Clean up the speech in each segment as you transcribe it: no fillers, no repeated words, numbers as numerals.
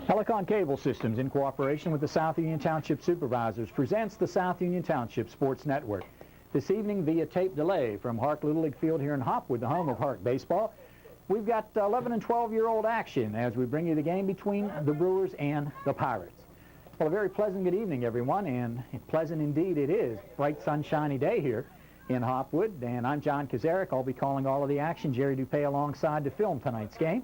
Helicon Cable Systems, in cooperation with the South Union Township Supervisors, presents the South Union Township Sports Network. This evening, via tape delay from HARC Little League Field here in Hopwood, the home of HARC baseball, we've got 11 and 12-year-old action as we bring you the game between the Brewers and the Pirates. Well, a very pleasant good evening, everyone, and pleasant indeed it is. Bright, sunshiny day here in Hopwood, and I'm John Kazarek. I'll be calling all of the action. Jerry Dupay alongside to film tonight's game.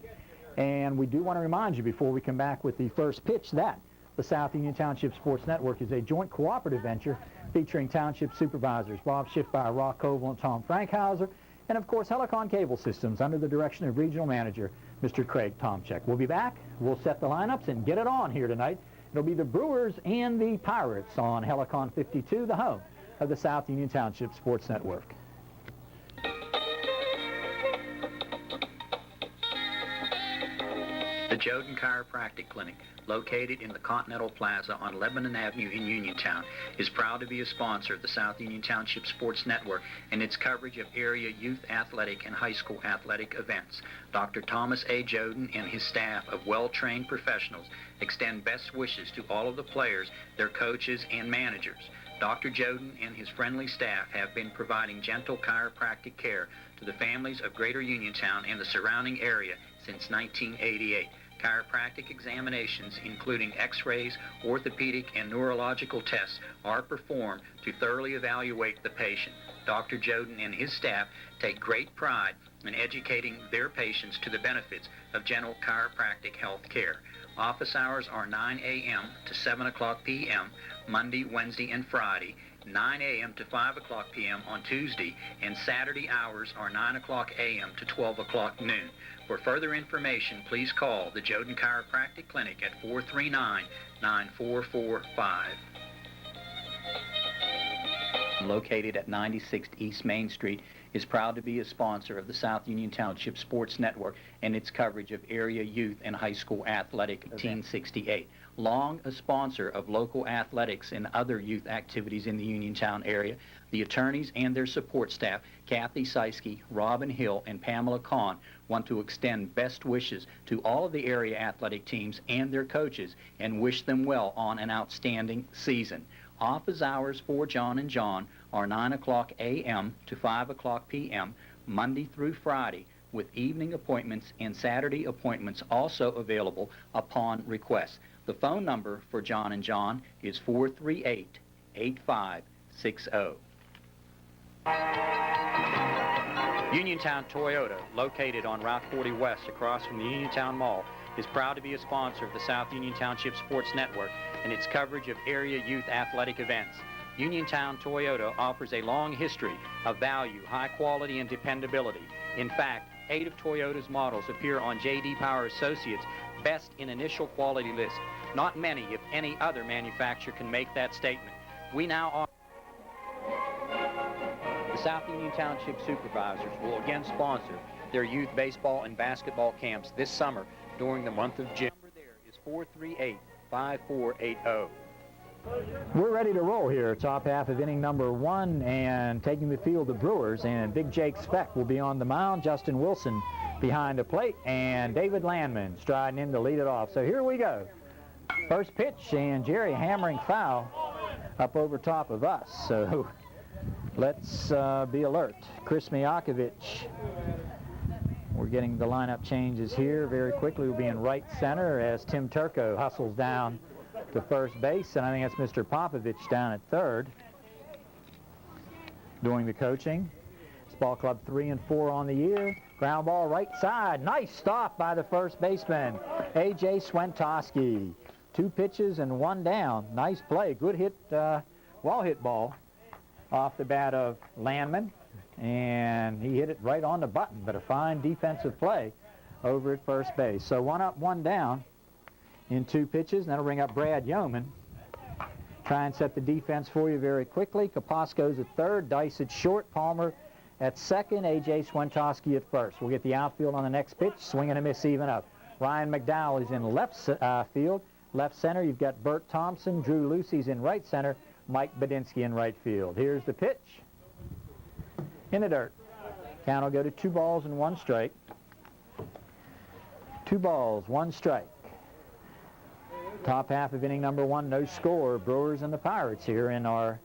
And we do want to remind you before we come back with the first pitch that the South Union Township Sports Network is a joint cooperative venture featuring Township Supervisors Bob Schiffbauer, Rock Koval, and Tom Frankhauser, and of course Helicon Cable Systems under the direction of Regional Manager Mr. Craig Tomczyk. We'll be back. We'll set the lineups and get it on here tonight. It'll be the Brewers and the Pirates on Helicon 52, the home of the South Union Township Sports Network. The Joden Chiropractic Clinic, located in the Continental Plaza on Lebanon Avenue in Uniontown, is proud to be a sponsor of the South Union Township Sports Network and its coverage of area youth athletic and high school athletic events. Dr. Thomas A. Joden and his staff of well-trained professionals extend best wishes to all of the players, their coaches, and managers. Dr. Joden and his friendly staff have been providing gentle chiropractic care to the families of Greater Uniontown and the surrounding area since 1988. Chiropractic examinations, including x-rays, orthopedic, and neurological tests, are performed to thoroughly evaluate the patient. Dr. Joden and his staff take great pride in educating their patients to the benefits of gentle chiropractic health care. Office hours are 9 a.m. to 7 o'clock p.m., Monday, Wednesday, and Friday, 9 a.m. to 5 o'clock p.m. on Tuesday, and Saturday hours are 9 o'clock a.m. to 12 o'clock noon. For further information, please call the Joden Chiropractic Clinic at 439-9445. Located at 96th East Main Street, is proud to be a sponsor of the South Union Township Sports Network and its coverage of area youth and high school athletic 1868. Long a sponsor of local athletics and other youth activities in the Uniontown area, the attorneys and their support staff, Kathy Seiske, Robin Hill, and Pamela Kahn, want to extend best wishes to all of the area athletic teams and their coaches and wish them well on an outstanding season. Office hours for John and John are 9 o'clock a.m. to 5 o'clock p.m., Monday through Friday, with evening appointments and Saturday appointments also available upon request. The phone number for John and John is 438-8560. Uniontown Toyota, located on Route 40 West across from the Uniontown Mall, is proud to be a sponsor of the South Union Township Sports Network and its coverage of area youth athletic events. Uniontown Toyota offers a long history of value, high quality, and dependability. In fact, 8 of Toyota's models appear on J.D. Power Associates' Best in Initial Quality list. Not many, if any other manufacturer can make that statement. We now offer. The South Union Township Supervisors will again sponsor their youth baseball and basketball camps this summer during the month of June. The number there is 438-5480. We're ready to roll here, top half of inning number 1, and taking the field the Brewers, and Big Jake Speck will be on the mound, Justin Wilson behind the plate, and David Landman striding in to lead it off. So here we go. First pitch, and Jerry hammering foul up over top of us. So let's be alert. Chris Mijakovic, we're getting the lineup changes here very quickly. We'll be in right center as Tim Turco hustles down to first base, and I think that's Mr. Popovich down at third doing the coaching. It's ball club 3 and 4 on the year. Ground ball right side. Nice stop by the first baseman, A.J. Swentowski. 2 pitches and 1 down. Nice play. Good hit, well hit ball off the bat of Landman, and he hit it right on the button, but a fine defensive play over at first base. So 1 up, 1 down in 2 pitches, and that'll bring up Brad Yeoman. Try and set the defense for you very quickly. Kaposko's at third, Dice at short, Palmer at second, A.J. Swentowski at first. We'll get the outfield on the next pitch. Swing and a miss, even up. Ryan McDowell is in left field. Left center, you've got Bert Thompson. Drew Lucy's in right center. Mike Badinsky in right field. Here's the pitch. In the dirt. Count will go to 2 balls and 1 strike. 2 balls, 1 strike. Top half of inning number 1, no score. Brewers and the Pirates here in our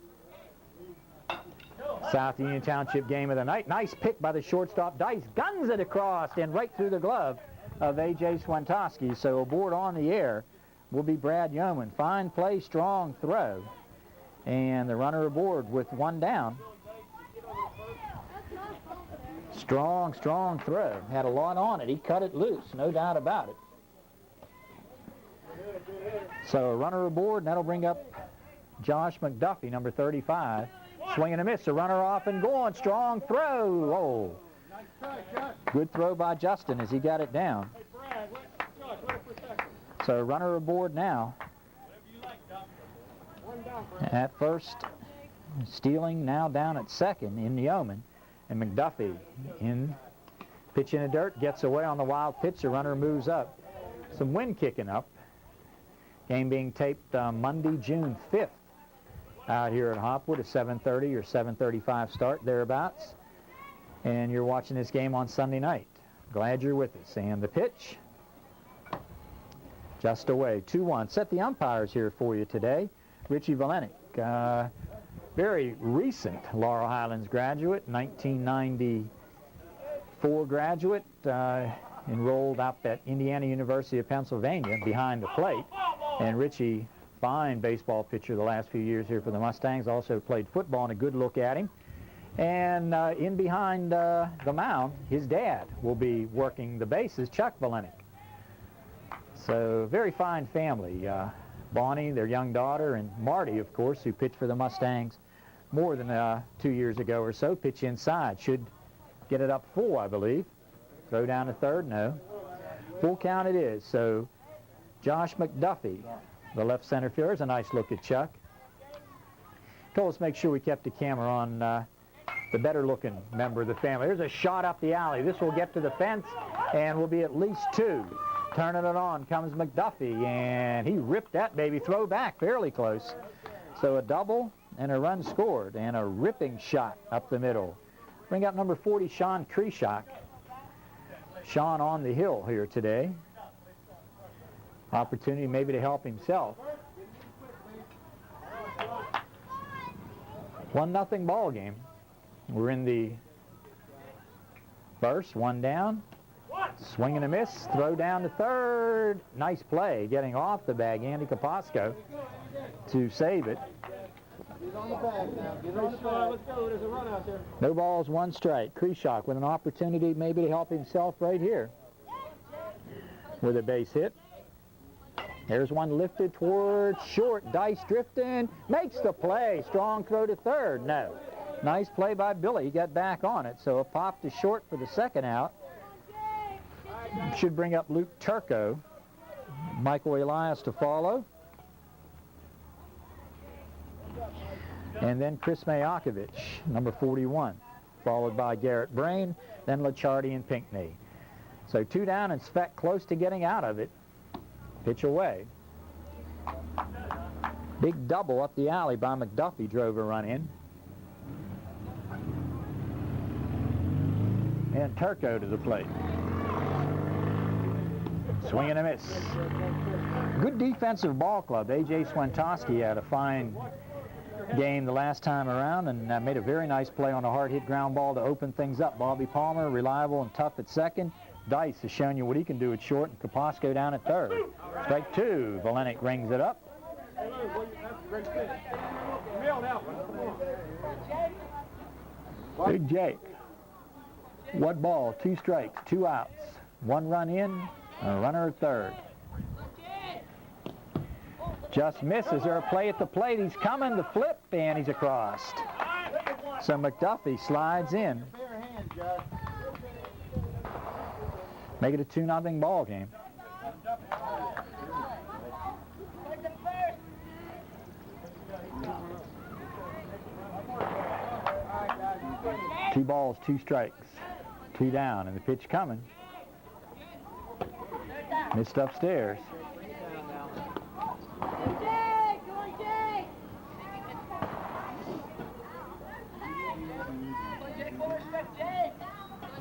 South Union Township game of the night. Nice pick by the shortstop. Dice guns it across and right through the glove of A.J. Swantowski. So aboard on the air will be Brad Yeoman. Fine play, strong throw. And the runner aboard with 1 down. Strong throw. Had a lot on it. He cut it loose, no doubt about it. So a runner aboard, and that'll bring up Josh McDuffie, number 35. Swing and a miss. A runner off and going. Strong throw. Oh. Good throw by Justin as he got it down. So a runner aboard now. At first, Stealing now down at second in Yeoman. And McDuffie in pitch in the dirt, gets away on the wild pitch. The runner moves up. Some wind kicking up. Game being taped Monday, June 5th out here at Hopwood, a 7:30 or 7:35 start, thereabouts. And you're watching this game on Sunday night. Glad you're with us. And the pitch, just away, 2-1. Set the umpires here for you today. Richie Valenick, very recent Laurel Highlands graduate, 1994 graduate, enrolled up at Indiana University of Pennsylvania behind the plate. And Richie, fine baseball pitcher the last few years here for the Mustangs, also played football, and a good look at him. And in behind the mound, his dad will be working the bases, Chuck Valenick. So very fine family. Bonnie, their young daughter, and Marty, of course, who pitched for the Mustangs more than 2 years ago or so. Pitch inside. Should get it up full, I believe. Throw down to third, no. Full count it is. So Josh McDuffie, the left center fielder. Is a nice look at Chuck. Told us to make sure we kept the camera on the better-looking member of the family. There's a shot up the alley. This will get to the fence and will be at least 2. Turning it on comes McDuffie, and he ripped that baby throw back fairly close. So a double and a run scored, and a ripping shot up the middle. Bring up number 40, Sean Kreshak. Sean on the hill here today. Opportunity maybe to help himself. 1-0 ball game. We're in the first, 1 down. Swing and a miss, throw down to third. Nice play, getting off the bag, Andy Kaposko to save it. Get on the bag now. Get on the bag. Let's go. There's a run out there. No balls, 1 strike. Kreshak with an opportunity maybe to help himself right here with a base hit. There's one lifted toward short. Dice drifting, makes the play. Strong throw to third. No. Nice play by Billy. He got back on it, so a pop to short for the second out. Should bring up Luke Turco. Michael Elias to follow. And then Chris Mayakovich, number 41, followed by Garrett Brain, then Lichardi and Pinckney. So 2 down, and Speck close to getting out of it. Pitch away. Big double up the alley by McDuffie, drove a run in. And Turco to the plate. Swing and a miss. Good defensive ball club. A.J. Swantowski had a fine game the last time around and made a very nice play on a hard hit ground ball to open things up. Bobby Palmer, reliable and tough at second. Dice has shown you what he can do at short, and Kaposko down at third. Strike 2. Valenick rings it up. Big Jake. 1 ball, 2 strikes, 2 outs. 1 run in, and a runner at third. Just misses. There a play at the plate. He's coming, the flip, and he's across. So McDuffie slides in. Make it a 2-0 ball game. Two balls, 2 strikes, 2 down, and the pitch coming. Missed upstairs.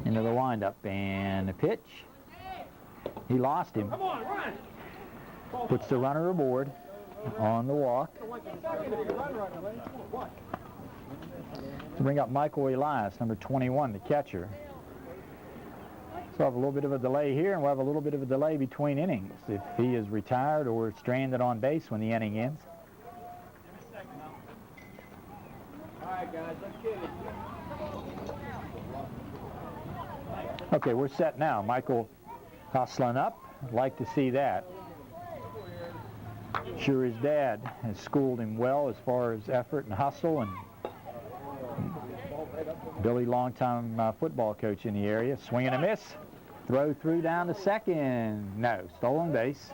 Into the windup, and the pitch. He lost him. Puts the runner aboard on the walk. To bring up Michael Elias, number 21, the catcher. So we'll have a little bit of a delay here, and we'll have a little bit of a delay between innings if he is retired or stranded on base when the inning ends. All right, guys, let's get it. Okay, we're set now. Michael hustling up. Like to see that. Sure his dad has schooled him well as far as effort and hustle, and Billy, longtime football coach in the area. Swing and a miss. Throw through down to second. No, stolen base.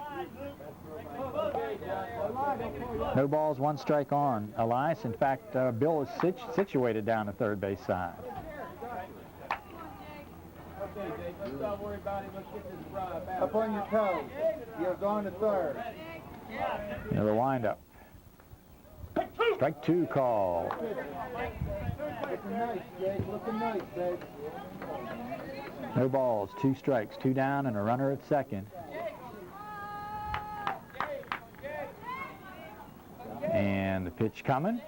No balls, one strike on Elias. In fact, Bill is situated down the third base side. Okay, Jake, let's not worry about it. Let's get this drive out. Up on your toes. You're going to third. Another windup. Strike two call. Looking nice, Jake. Looking nice, Jake. No balls, two strikes, two down, and a runner at second. And the pitch coming.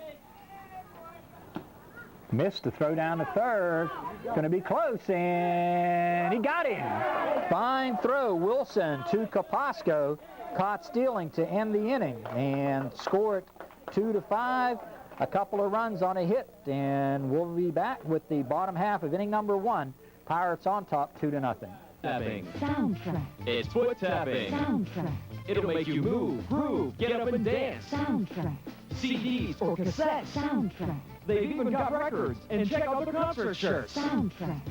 Missed the throw down to third. Going to be close, and he got him. Fine throw, Wilson to Kapasco. Caught stealing to end the inning and score it 2-5. A couple of runs on a hit, and we'll be back with the bottom half of inning number 1. Pirates on top 2-0. Tapping. Soundtrack. It's foot tapping. Soundtrack. It'll make you move, groove, get up and dance. Soundtrack. CDs or cassettes. Soundtrack. They've even got records. And check out the concert shirts. Soundtrack.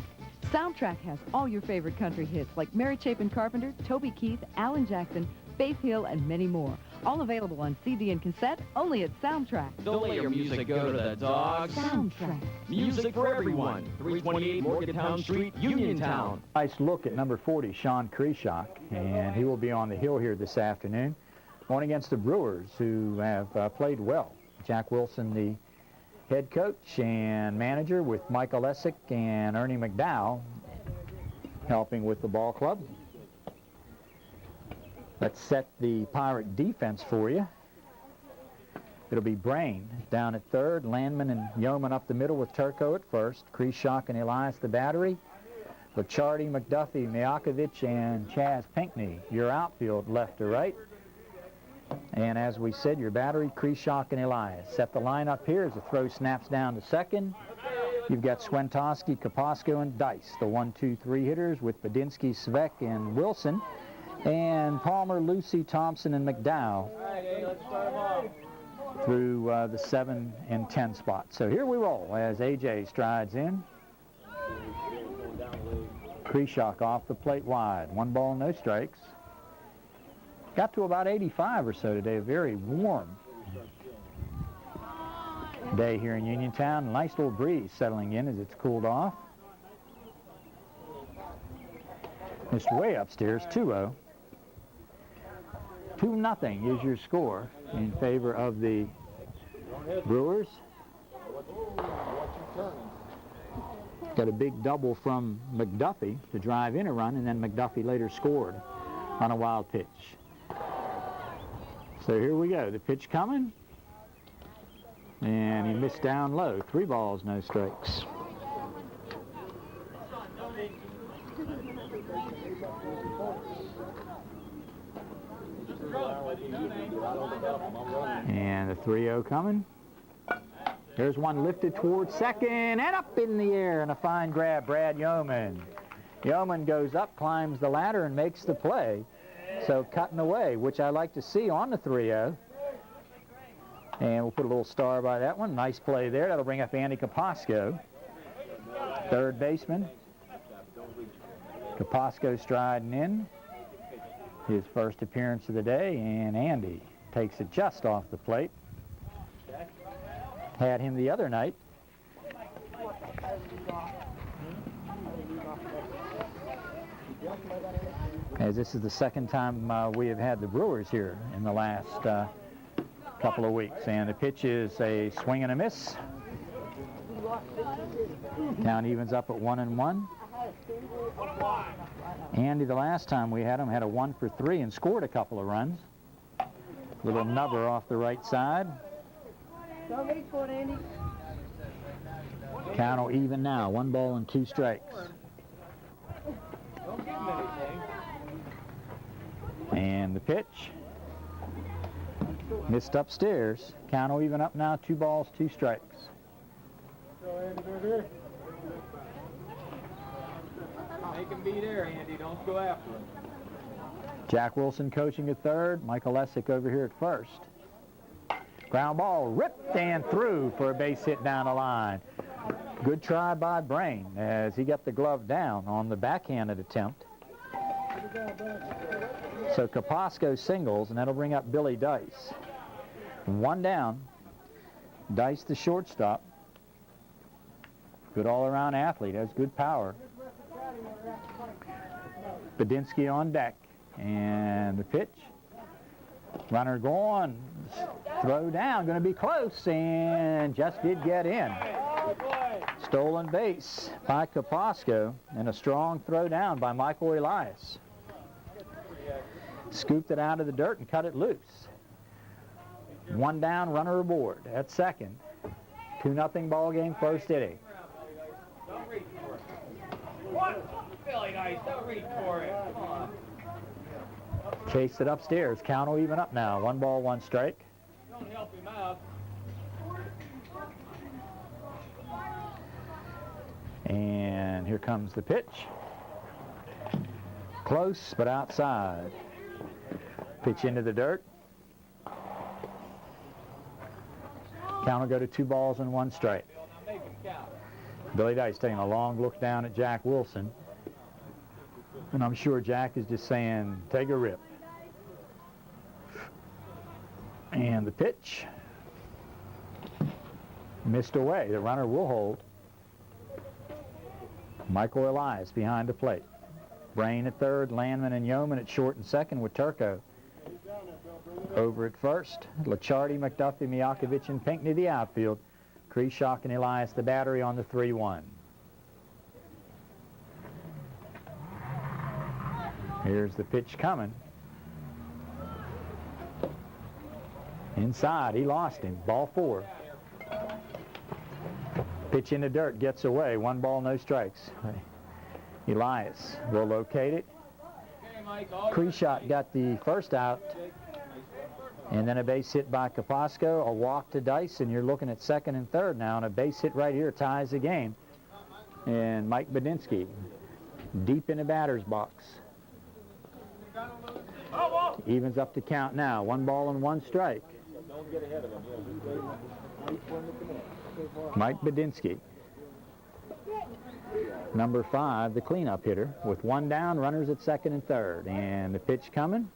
Soundtrack has all your favorite country hits like Mary Chapin Carpenter, Toby Keith, Alan Jackson, Faith Hill, and many more. All available on CD and cassette, only at Soundtrack. Don't let your music go to the dogs. Soundtrack. Music for everyone. 328 Morgantown Street, Uniontown. Nice look at number 40, Sean Kreshock, and he will be on the hill here this afternoon, going against the Brewers, who have played well. Jack Wilson, the head coach and manager, with Michael Essick and Ernie McDowell helping with the ball club. Let's set the Pirate defense for you. It'll be Brain down at third, Landman and Yeoman up the middle with Turco at first, Kreshock and Elias the battery, Licciardi, McDuffie, Miakovic, and Chaz Pinckney, your outfield left to right. And as we said, your battery, Kreshock and Elias. Set the lineup here as the throw snaps down to second. You've got Swentowski, Kapasco, and Dice, the 1-2-3 hitters with Badinsky, Svek, and Wilson. And Palmer, Lucy, Thompson, and McDowell through the 7 and 10 spots. So here we roll as AJ strides in. Kreshock off the plate wide. 1 ball, no strikes. Got to about 85 or so today. A very warm day here in Uniontown. Nice little breeze settling in as it's cooled off. Mr. Way upstairs, 2-0. 2-0 is your score in favor of the Brewers. Got a big double from McDuffie to drive in a run, and then McDuffie later scored on a wild pitch. So here we go. The pitch coming. And he missed down low. 3 balls, no strikes. And the 3-0 coming. There's one lifted towards second and up in the air, and a fine grab, Brad Yeoman. Yeoman goes up, climbs the ladder, and makes the play. So cutting away, which I like to see on the 3-0. And we'll put a little star by that one. Nice play there. That'll bring up Andy Kapasco, third baseman. Kapasco striding in. His first appearance of the day, and Andy takes it just off the plate. Had him the other night. As this is the second time we have had the Brewers here in the last couple of weeks. And the pitch is a swing and a miss. Count evens up at 1-1. Andy, the last time we had him, had a 1 for 3 and scored a couple of runs. Little nubber off the right side. Don't reach for it, Andy. Count will even now. 1 ball and 2 strikes. Don't give him anything. And the pitch. Missed upstairs. Count will even up now. 2 balls, 2 strikes. Make him be there, Andy. Don't go after him. Jack Wilson coaching at third. Michael Essick over here at first. Ground ball ripped and through for a base hit down the line. Good try by Brain as he got the glove down on the backhanded attempt. So Kapasco singles, and that'll bring up Billy Dice. 1 down. Dice the shortstop. Good all-around athlete, has good power. Badinsky on deck. And the pitch. Runner going. Throw down, going to be close, and just did get in. Stolen base by Kapasco, and a strong throw down by Michael Elias. Scooped it out of the dirt and cut it loose. 1 down, runner aboard at second. 2-0 ball game, first inning. Don't reach for it. What? Billy Dice, don't reach for it. Come on. Chased it upstairs. Count will even up now. 1 ball, 1 strike. Don't help him out. And here comes the pitch. Close, but outside. Pitch into the dirt. Count will go to 2 balls and 1 strike. Bill, now make him count. Billy Dice taking a long look down at Jack Wilson. And I'm sure Jack is just saying, take a rip. And the pitch. Missed away. The runner will hold. Michael Elias behind the plate. Brain at third, Landman and Yeoman at short and second with Turco. Over at first, Licciardi, McDuffie, Mijakovic, and Pinckney the outfield. Kreshock and Elias the battery on the 3-1. Here's the pitch coming. Inside, he lost him. Ball 4. Pitch in the dirt, gets away. 1 ball, no strikes. Elias will locate it. Kreshock got the first out. And then a base hit by Kapasco, a walk to Dice, and you're looking at second and third now, and a base hit right here ties the game. And Mike Badinsky deep in the batter's box. Evens up to count now. 1 ball and 1 strike. Mike Badinsky. Number 5, the cleanup hitter, with 1 down, runners at second and third. And the pitch coming.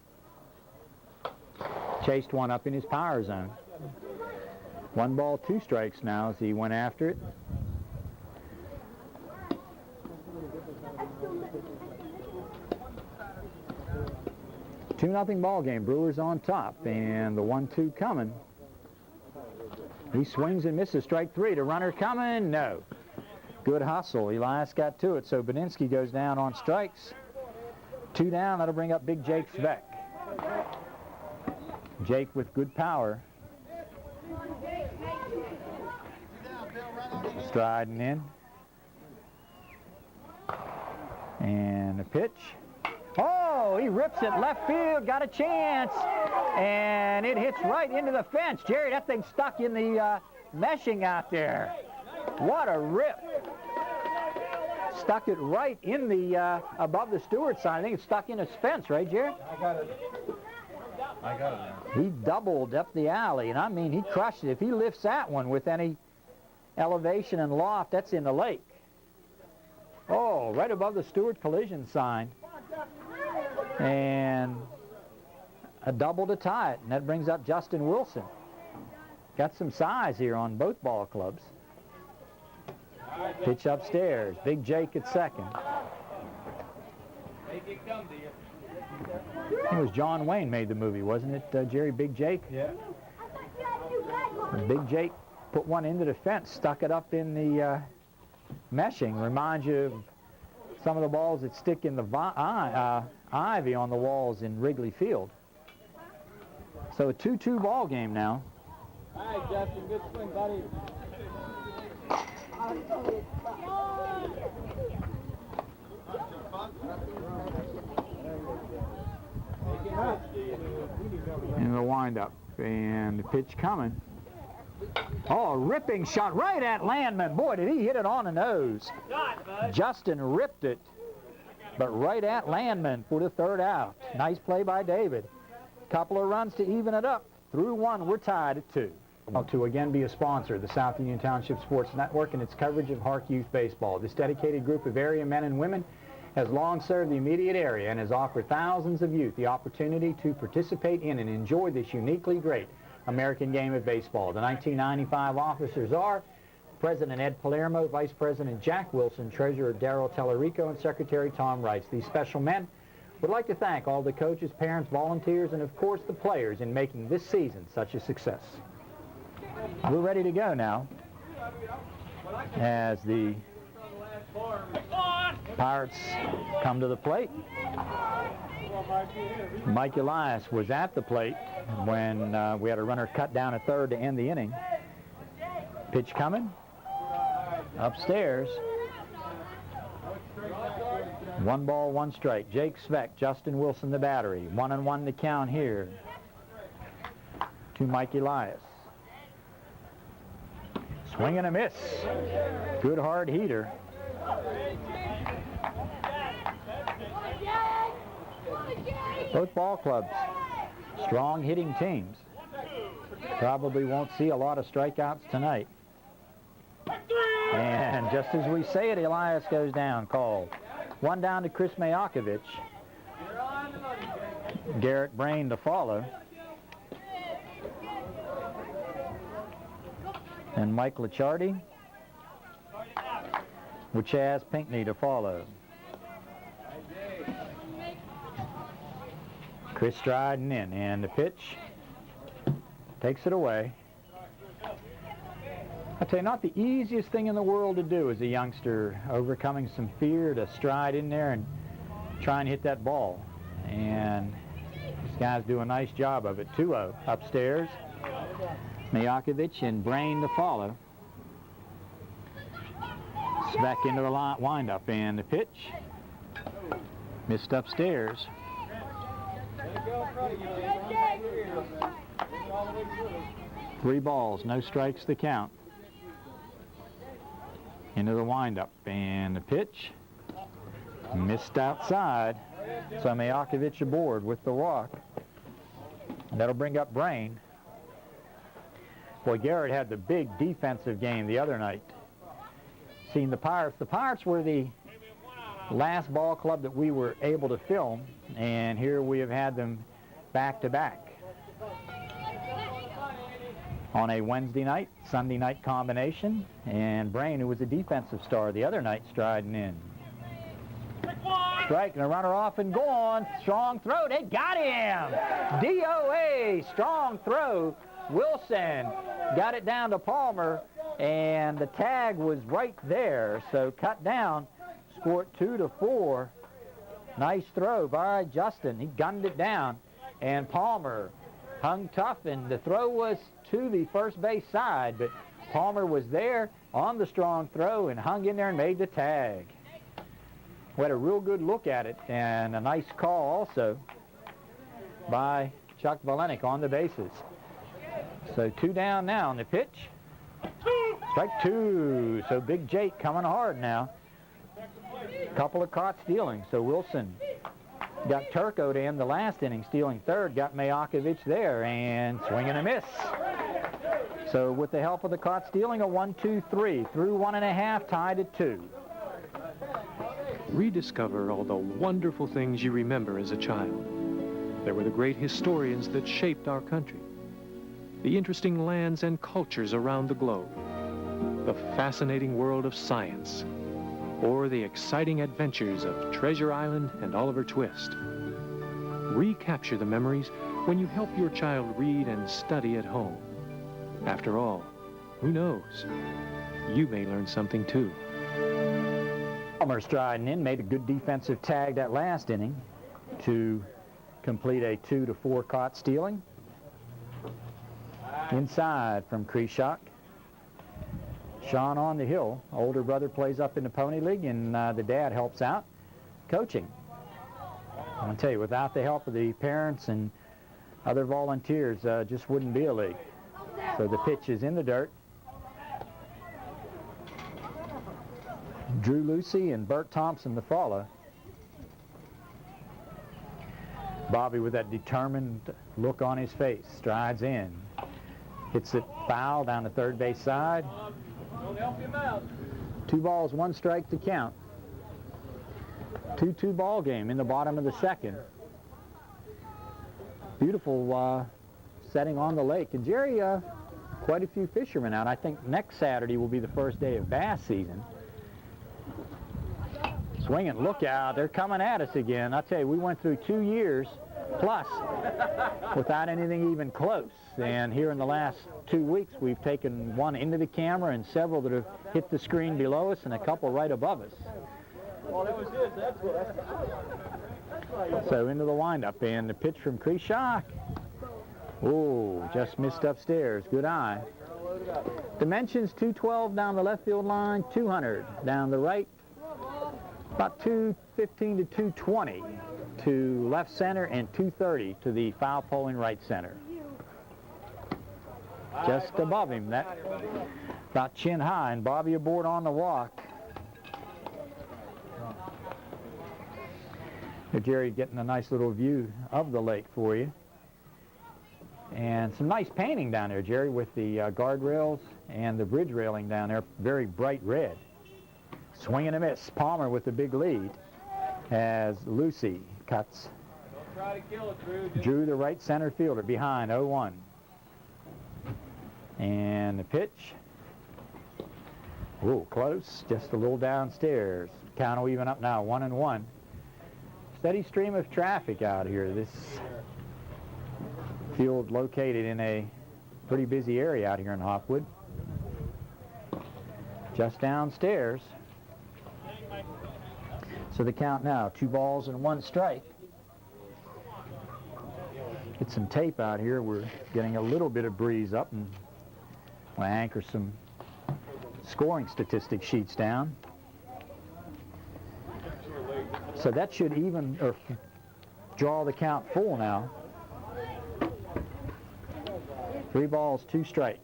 Chased one up in his power zone. 1 ball, 2 strikes now as he went after it. Two nothing ball game. Brewers on top, and the 1-2 coming. He swings and misses. Strike 3. The runner coming. No. Good hustle. Elias got to it, so Badinsky goes down on strikes. 2 down. That'll bring up big Jake Sveck. Jake with good power. Striding in. And the pitch. Oh, he rips it left field, got a chance, and it hits right into the fence. Jerry, that thing stuck in the meshing out there. What a rip. Stuck it right in the, above the Stewart sign. I think it's stuck in his fence, right, Jerry? I got it now. He doubled up the alley, and I mean, he crushed it. If he lifts that one with any elevation and loft, that's in the lake. Oh, right above the Stewart collision sign. And a double to tie it, and that brings up Justin Wilson. Got some size here on both ball clubs. Pitch upstairs. Big Jake at second. Make it come to you. It was John Wayne made the movie, wasn't it, Jerry? Big Jake? Yeah. Big Jake put one into the fence, stuck it up in the meshing. Reminds you of some of the balls that stick in the ivy on the walls in Wrigley Field. So a 2-2 ball game now. All right, Justin, good swing, buddy. In the windup, and the pitch coming. Oh, a ripping shot right at Landman. Boy, did he hit it on the nose. Justin ripped it, but right at Landman for the third out. Nice play by David. Couple of runs to even it up. Through one, we're tied at 2. To again be a sponsor of the South Union Township Sports Network and its coverage of HARC Youth Baseball. This dedicated group of area men and women has long served the immediate area and has offered thousands of youth the opportunity to participate in and enjoy this uniquely great American game of baseball. The 1995 officers are President Ed Palermo, Vice President Jack Wilson, Treasurer Darrell Tellerico, and Secretary Tom Wrights. These special men would like to thank all the coaches, parents, volunteers, and of course the players in making this season such a success. We're ready to go now as the Pirates come to the plate. Mike Elias was at the plate when we had a runner cut down at third to end the inning. Pitch coming. Upstairs. 1 ball, 1 strike. Jake Sveck, Justin Wilson the battery. 1-1 to count here to Mike Elias. Swing and a miss. Good hard heater. Both ball clubs, strong hitting teams. Probably won't see a lot of strikeouts tonight. And just as we say it, Elias goes down, called. 1 down to Chris Mayakovich. Garrett Brain to follow. And Mike Licciardi with Chaz Pinckney to follow. Chris striding in, and the pitch takes it away. I tell you, not the easiest thing in the world to do as a youngster, overcoming some fear to stride in there and try and hit that ball. And these guys do a nice job of it. 2-0 upstairs. Mayakovich and Brain to follow. Back into the windup, and the pitch missed upstairs. 3 balls, no strikes to count. Into the windup, and the pitch missed outside. So Mayakovich aboard with the walk. That'll bring up Brain. Boy, Garrett had the big defensive game the other night. Seen the Pirates. The Pirates were the last ball club that we were able to film, and here we have had them back-to-back. On a Wednesday night, Sunday night combination, and Brain, who was a defensive star the other night, striding in. Strike, and a runner off and gone. Strong throw. They got him. DOA. Strong throw. Wilson got it down to Palmer, and the tag was right there. So cut down. Scored 2-4. Nice throw by Justin. He gunned it down, and Palmer hung tough, and the throw was to the first base side, but Palmer was there on the strong throw and hung in there and made the tag. We had a real good look at it, and a nice call also by Chuck Valenick on the bases. So 2 down now on the pitch. Strike 2. So Big Jake coming hard now. Couple of caught stealing. So Wilson got Turco to end the last inning, stealing third, got Mayakovich there, and swing and a miss. So with the help of the caught stealing, a 1-2-3 through 1.5, tied at 2. Rediscover all the wonderful things you remember as a child. There were the great historians that shaped our country, the interesting lands and cultures around the globe, the fascinating world of science, or the exciting adventures of Treasure Island and Oliver Twist. Recapture the memories when you help your child read and study at home. After all, who knows? You may learn something too. Palmer striding in, made a good defensive tag that last inning to complete a 2-4 caught stealing. Inside from Kreeshock. Sean on the hill. Older brother plays up in the Pony League, and the dad helps out coaching. I want to tell you, without the help of the parents and other volunteers, just wouldn't be a league. So the pitch is in the dirt. Drew Lucy and Bert Thompson the follow. Bobby, with that determined look on his face, strides in. Hits it foul down the third base side. 2 balls, 1 strike to count. 2-2 ball game in the bottom of the second. Beautiful setting on the lake. And Jerry, quite a few fishermen out. I think next Saturday will be the first day of bass season. Swinging, look out, they're coming at us again. I'll tell you, we went through 2 years plus without anything even close. And here in the last 2 weeks, we've taken one into the camera and several that have hit the screen below us and a couple right above us. Well, that was it. That's good. So into the windup, and the pitch from Kreeshock. Oh, just missed upstairs. Good eye. Dimensions 212 down the left field line, 200 down the right. About 215 to 220 to left center, and 230 to the foul pole in right center. Just above him, that about chin high, and Bobby aboard on the walk. Here, Jerry, getting a nice little view of the lake for you. And some nice painting down there, Jerry, with the guardrails and the bridge railing down there, very bright red. Swing and a miss. Palmer with the big lead as Lucy cuts. Don't try to kill it, Drew. Drew, the right center fielder, behind 0-1. And the pitch. Oh, close. Just a little downstairs. Count will even up now, 1-1. Steady stream of traffic out here. This field located in a pretty busy area out here in Hopwood. Just downstairs. So the count now, 2 balls and 1 strike. Get some tape out here. We're getting a little bit of breeze up, and we'll anchor some scoring statistic sheets down. So that should even, or draw the count full now. 3 balls, 2 strikes.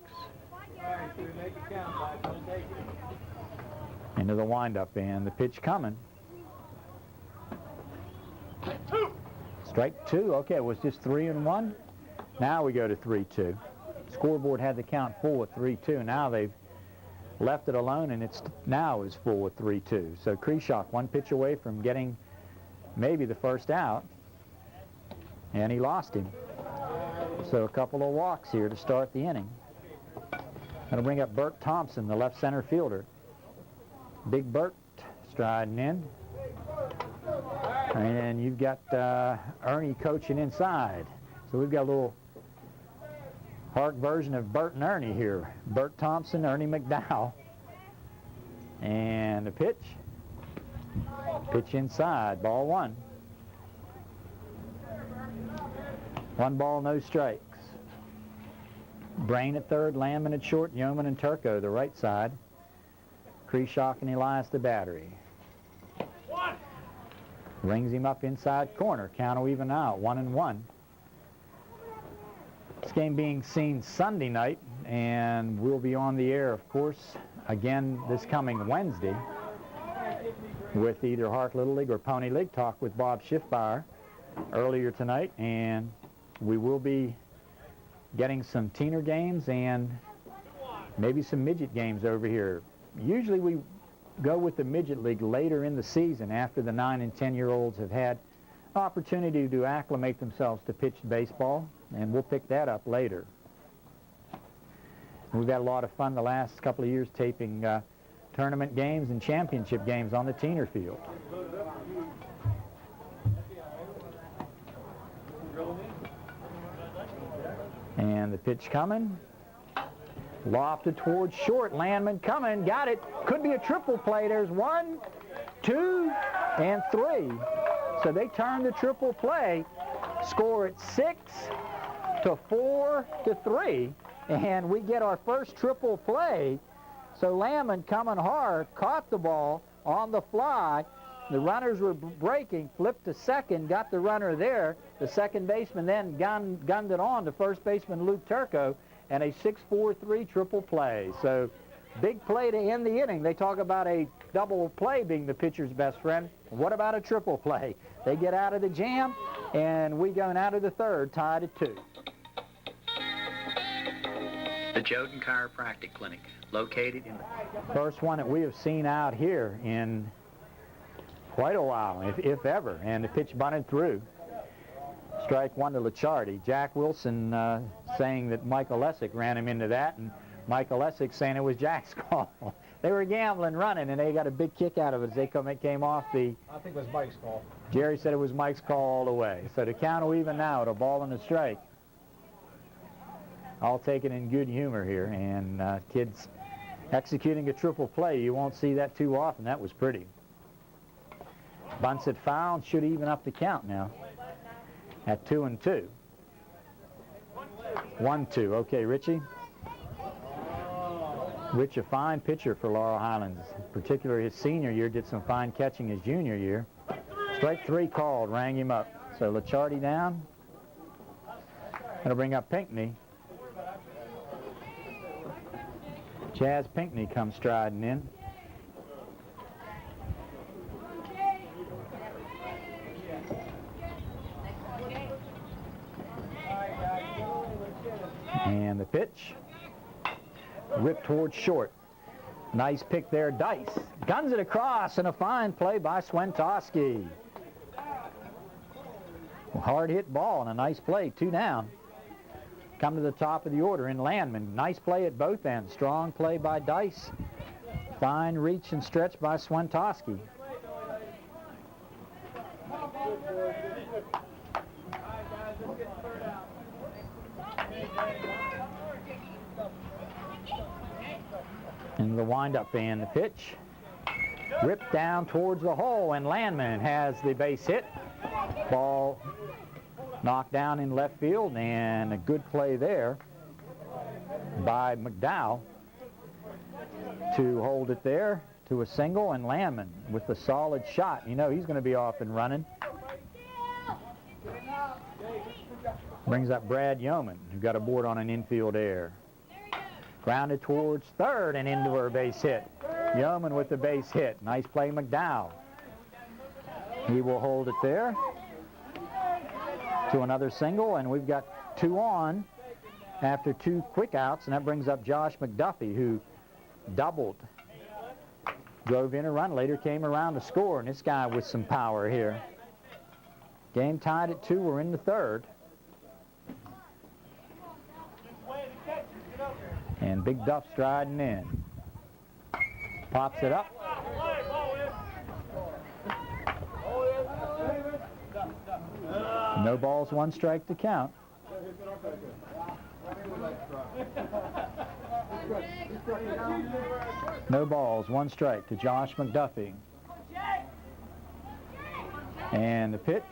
Into the windup, and the pitch coming. Strike 2. Okay, it was just 3-1. Now we go to 3-2. Scoreboard had the count full at 3-2. Now they've left it alone, and it's now is full at 3-2. So Kreeshock 1 pitch away from getting maybe the first out, and he lost him. So a couple of walks here to start the inning. That'll bring up Bert Thompson, the left center fielder. Big Bert striding in. And you've got Ernie coaching inside. So we've got a little HARC version of Bert and Ernie here. Bert Thompson, Ernie McDowell. And the pitch. Pitch inside, ball 1. 1 ball, no strikes. Brain at third, Landman at short, Yeoman and Turco the right side. Kreeshock and Elias the battery. Rings him up inside corner. Count will even out, 1-1. This game being seen Sunday night, and we'll be on the air, of course, again this coming Wednesday with either HARC Little League or Pony League. Talk with Bob Schiffbauer earlier tonight, and we will be getting some teener games and maybe some midget games over here. Usually we go with the midget league later in the season after the 9 and 10-year-olds have had opportunity to acclimate themselves to pitched baseball, and we'll pick that up later. We've had a lot of fun the last couple of years taping tournament games and championship games on the teener field. And the pitch coming. Lofted towards short. Landman coming. Got it. Could be a triple play. There's 1, 2, and 3. So they turn the triple play. Score at 6-4-3. and we get our first triple play. So Landman coming hard, caught the ball on the fly. The runners were breaking, flipped to second, got the runner there. The second baseman then gunned it on to first baseman Luke Turco, and a 6-4-3 triple play. So big play to end the inning. They talk about a double play being the pitcher's best friend. What about a triple play? They get out of the jam, and we go out of the third, tied at 2. The Jodin Chiropractic Clinic, located in the First one that we have seen out here in quite a while, if ever, and the pitch bunted through. Strike one to Licciardi. Jack Wilson saying that Michael Lessick ran him into that, and Michael Lessick saying it was Jack's call. They were gambling, running, and they got a big kick out of it as they came off the... I think it was Mike's call. Jerry said it was Mike's call all the way. So the count will even now at a ball and a strike. I'll take it in good humor here, and kids executing a triple play. You won't see that too often. That was pretty. Bunts it foul and should even up the count now at 2-2. 1-2. Okay, Richie. Rich, a fine pitcher for Laurel Highlands. Particularly his senior year, did some fine catching his junior year. Strike 3 called, rang him up. So Licciardi down. That'll bring up Pinckney. Chaz Pinckney comes striding in. And the pitch. Ripped towards short. Nice pick there, Dice. Guns it across, and a fine play by Swentowski. Hard hit ball and a nice play, 2 down. Come to the top of the order in Landman. Nice play at both ends. Strong play by Dice. Fine reach and stretch by Swentowski. In the windup and the pitch. Ripped down towards the hole, and Landman has the base hit. Ball knocked down in left field, and a good play there by McDowell to hold it there to a single, and Landman with the solid shot. You know he's going to be off and running. Brings up Brad Yeoman, who got aboard on an infield error. Grounded towards third and into her base hit. Yeoman with the base hit. Nice play, McDowell. He will hold it there to another single, and we've got 2 on after 2 quick outs, and that brings up Josh McDuffie, who doubled. Drove in a run, later came around to score, and this guy with some power here. Game tied at 2. We're in the third. And Big Duff striding in. Pops it up. No balls, 1 strike to count. No balls, 1 strike to Josh McDuffie. And the pitch.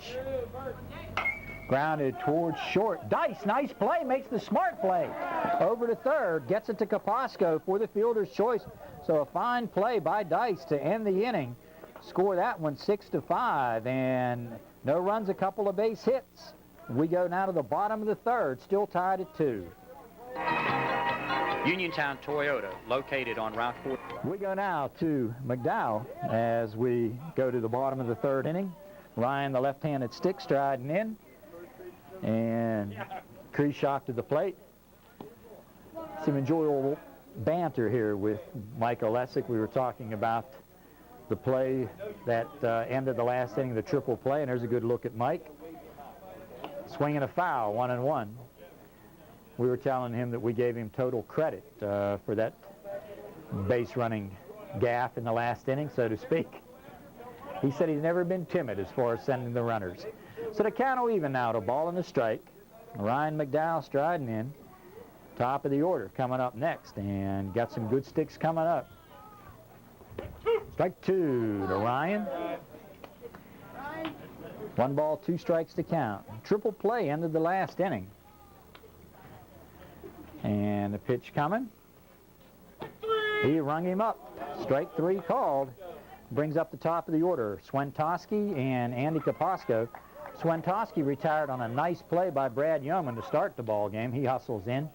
Grounded towards short. Dice, nice play, makes the smart play. Over to third, gets it to Kaposko for the fielder's choice. So a fine play by Dice to end the inning. Score that one 6-5, and no runs, a couple of base hits. We go now to the bottom of the third, still tied at 2. Uniontown Toyota, located on Route 4. We go now to McDowell as we go to the bottom of the third inning. Ryan, the left-handed stick, striding in. And Kreeshock to the plate. Some enjoyable banter here with Michael Lessick. We were talking about the play that ended the last inning, the triple play, and there's a good look at Mike. Swinging a foul, 1-1. We were telling him that we gave him total credit for that base running gaffe in the last inning, so to speak. He said he's never been timid as far as sending the runners. So the count will even now to ball and a strike. Ryan McDowell striding in. Top of the order coming up next, and got some good sticks coming up. Strike 2 to Ryan. 1 ball, 2 strikes to count. Triple play ended the last inning. And the pitch coming. He rung him up. Strike 3 called. Brings up the top of the order Swentowski and Andy Kapowsko. Swentowski retired on a nice play by Brad Yeoman to start the ball game. He hustles in.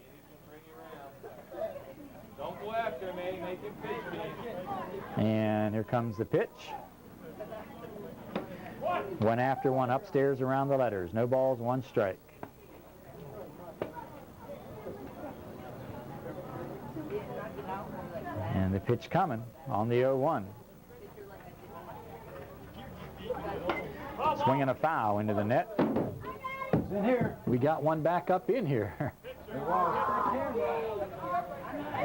Don't go after him, Eddie. Make him pitch. And here comes the pitch. One after one upstairs around the letters. No balls, 1 strike. And the pitch coming on the 0-1. Swinging a foul into the net. He's in here. We got one back up in here.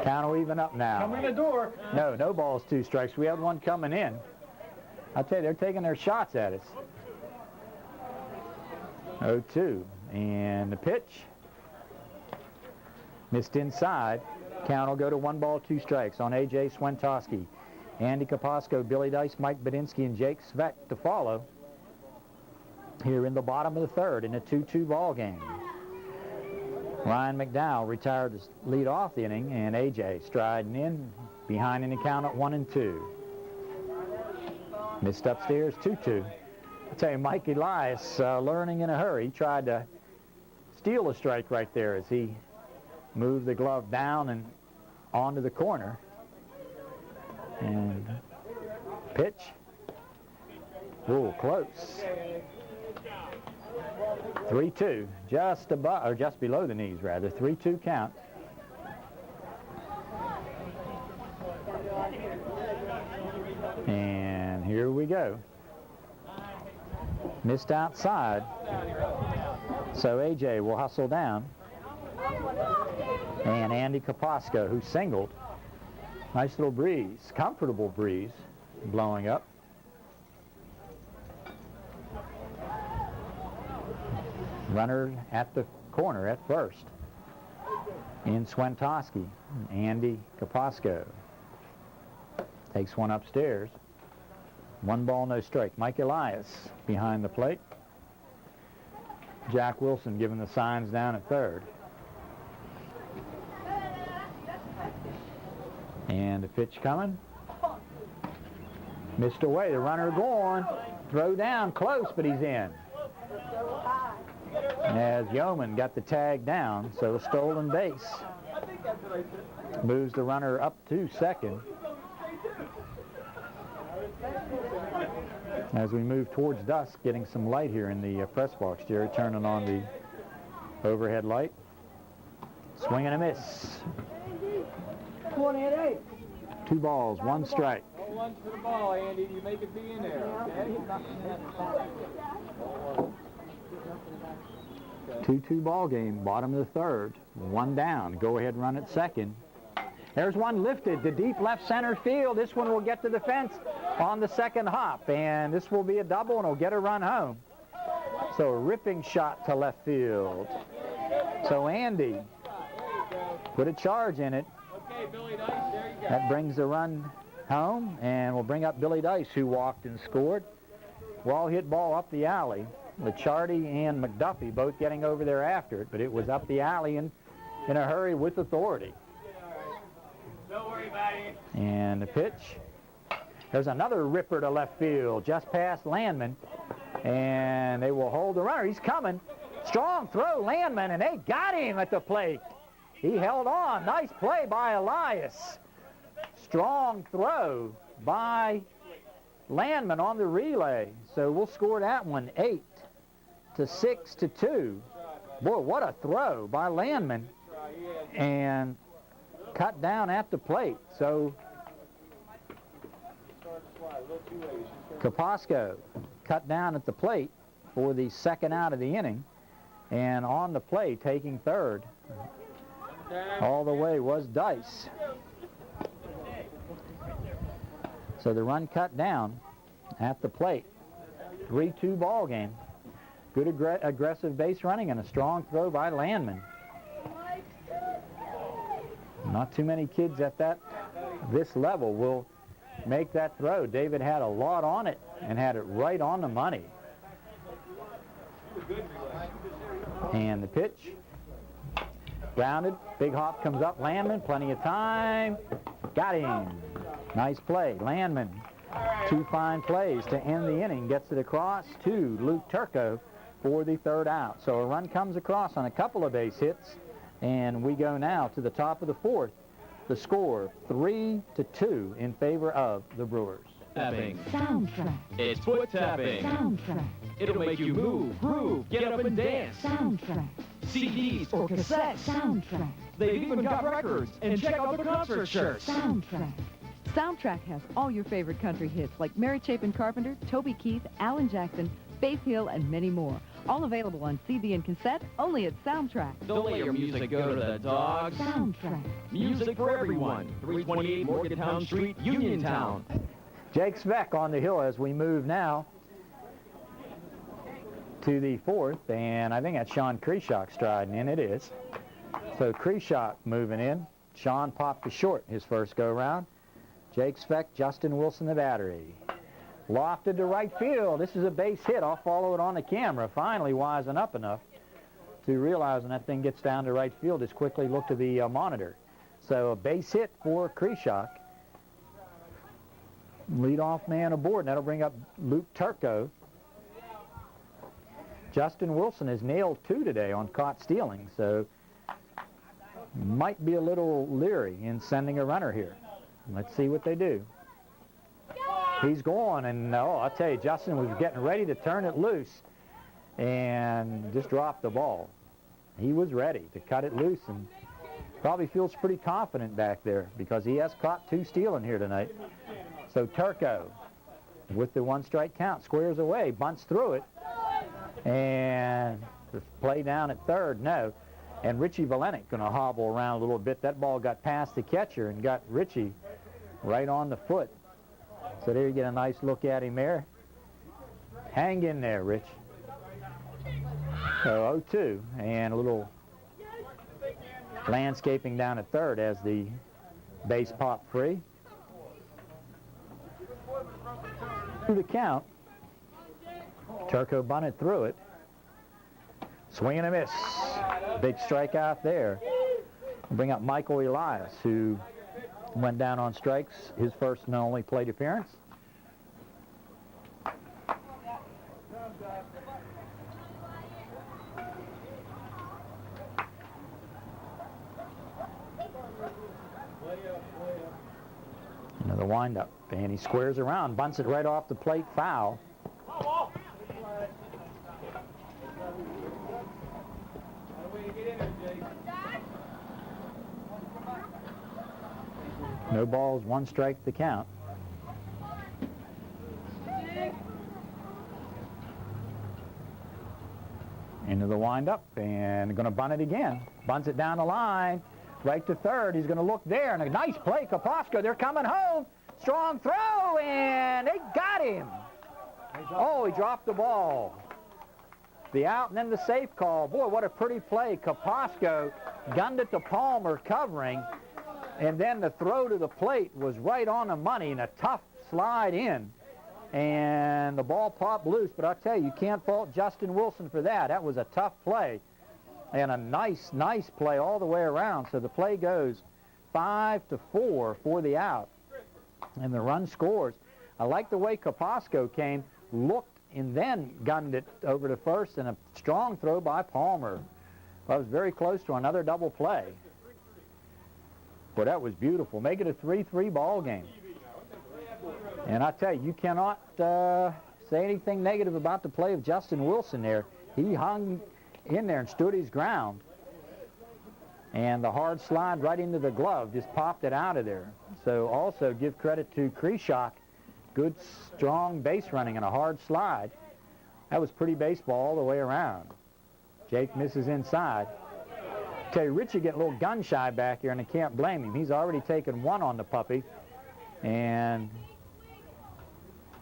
Count will even up now. Come in the door. No balls, 2 strikes. We had one coming in. I'll tell you, they're taking their shots at us. 0-2. And the pitch. Missed inside. Count will go to 1 ball, 2 strikes on A.J. Swentowski. Andy Kapowsko, Billy Dice, Mike Badinsky, and Jake Svek to follow here in the bottom of the 3rd in a 2-2 ball game. Ryan McDowell retired to lead off the inning, and A.J. striding in behind in the count at 1-2. Missed upstairs, 2-2. I'll tell you, Mike Elias learning in a hurry. He tried to steal a strike right there as he moved the glove down and onto the corner. And pitch. Oh, close. 3-2, just above, or just below the knees rather. 3-2 count. And here we go. Missed outside. So AJ will hustle down. And Andy Kapowsko, who singled. Nice little breeze, comfortable breeze blowing up. Runner at the corner at first. In Swentowski, Andy Kapowsko. Takes one upstairs. 1 ball, no strike. Mike Elias behind the plate. Jack Wilson giving the signs down at 3rd. And the pitch coming. Missed away. The runner going. Throw down close, but he's in. As Yeoman got the tag down, so a stolen base. Moves the runner up to 2nd. As we move towards dusk, getting some light here in the press box, Jerry turning on the overhead light. Swing and a miss. 2 balls, 1 strike. No lunch for the ball, Andy. You make it be in there, okay? 2-2 ball game, bottom of the 3rd. 1 down. Go ahead run at 2nd. There's one lifted to deep left center field. This one will get to the fence on the 2nd hop, and this will be a double, and will get a run home. So a ripping shot to left field. So Andy put a charge in it. Okay, Billy Dice, there you go. That brings the run home, and we'll bring up Billy Dice, who walked and scored. Well hit ball up the alley. Licciardi and McDuffie both getting over there after it, but it was up the alley in a hurry with authority. Don't worry about it. And the pitch. There's another ripper to left field, just past Landman. And they will hold the runner. He's coming. Strong throw, Landman, and they got him at the plate. He held on. Nice play by Elias. Strong throw by Landman on the relay. So we'll score that one 8-6-2. Boy, what a throw by Landman. And cut down at the plate. So Kapowsko cut down at the plate for the 2nd out of the inning. And on the play, taking 3rd all the way, was Dice. So the run cut down at the plate. 3-2 ball game. Good aggressive base running and a strong throw by Landman. Not too many kids at this level will make that throw. David had a lot on it and had it right on the money. And the pitch. Grounded. Big hop comes up. Landman, plenty of time. Got him. Nice play. Landman, 2 fine plays to end the inning. Gets it across to Luke Turco for the 3rd out. So a run comes across on a couple of base hits, and we go now to the top of the 4th. The score 3-2 in favor of the Brewers. Tapping. Soundtrack. It's foot tapping. Soundtrack. It'll make you move, groove, get up and dance. Soundtrack. CDs or cassettes. Soundtrack. They've even got records. And check out the concert shirts. Soundtrack. Soundtrack has all your favorite country hits like Mary Chapin Carpenter, Toby Keith, Alan Jackson, Faith Hill, and many more. All available on CD and cassette, only at Soundtrack. Don't let your music go to the dogs. Soundtrack. Music for everyone. 328 Morgantown Street, Uniontown. Jake Sveck on the hill as we move now to the 4th, and I think that's Sean Kreshock striding in. It is. So Kreshock moving in. Sean popped to short his first go-round. Jake Sveck, Justin Wilson, the battery. Lofted to right field. This is a base hit. I'll follow it on the camera. Finally wising up enough to realize when that thing gets down to right field, just quickly look to the monitor. So a base hit for Kreshock. Leadoff man aboard, and that'll bring up Luke Turco. Justin Wilson has nailed 2 today on caught stealing, so might be a little leery in sending a runner here. Let's see what they do. He's going, and I'll tell you, Justin was getting ready to turn it loose and just dropped the ball. He was ready to cut it loose and probably feels pretty confident back there because he has caught 2 stealing here tonight. So Turco, with the 1-strike count, squares away, bunts through it, and the play down at 3rd, no. And Richie Valenic going to hobble around a little bit. That ball got past the catcher and got Richie right on the foot. So there you get a nice look at him there. Hang in there, Rich. So 0-2, and a little landscaping down at 3rd as the base popped free. To the count. Turco bunted through it. Swing and a miss. Big strikeout there. We'll bring up Michael Elias, who went down on strikes, his first and only plate appearance. Another windup, and he squares around, bunts it right off the plate, foul. No balls, 1 strike the count. Into the windup, and going to bunt it again. Bunts it down the line, right to 3rd. He's going to look there, and a nice play, Kaposko. They're coming home. Strong throw, and they got him. Oh, he dropped the ball. The out and then the safe call. Boy, what a pretty play. Kaposko gunned it to Palmer covering, and then the throw to the plate was right on the money and a tough slide in. And the ball popped loose, but I'll tell you, you can't fault Justin Wilson for that. That was a tough play and a nice play all the way around. So the play goes 5-4 for the out, and the run scores. I like the way Kaposko came, looked, and then gunned it over to 1st, and a strong throw by Palmer. That was very close to another double play. But that was beautiful. Make it a 3-3 ball game. And I tell you, you cannot say anything negative about the play of Justin Wilson there. He hung in there and stood his ground. And the hard slide right into the glove just popped it out of there. So also give credit to Kreshock. Good, strong base running and a hard slide. That was pretty baseball all the way around. Jake misses inside. Tell you, Richie getting a little gun shy back here, and I can't blame him. He's already taken 1 on the puppy, and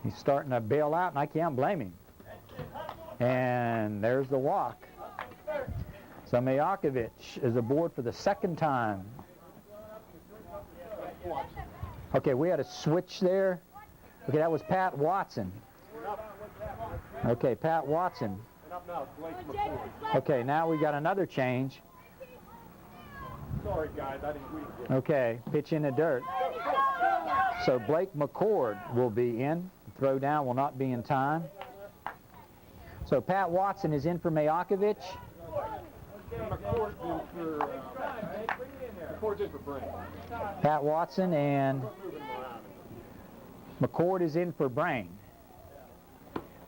he's starting to bail out, and I can't blame him. And there's the walk. So Majakovic is aboard for the 2nd time. Okay, we had a switch there. Okay, that was Pat Watson. Okay, Pat Watson. Okay, now we got another change. Sorry, guys, I didn't read it. Okay, pitch in the dirt. So Blake McCord will be in. Throw down will not be in time. So Pat Watson is in for Mayakovich. McCord's in for Brent. Pat Watson and McCord is in for Brain.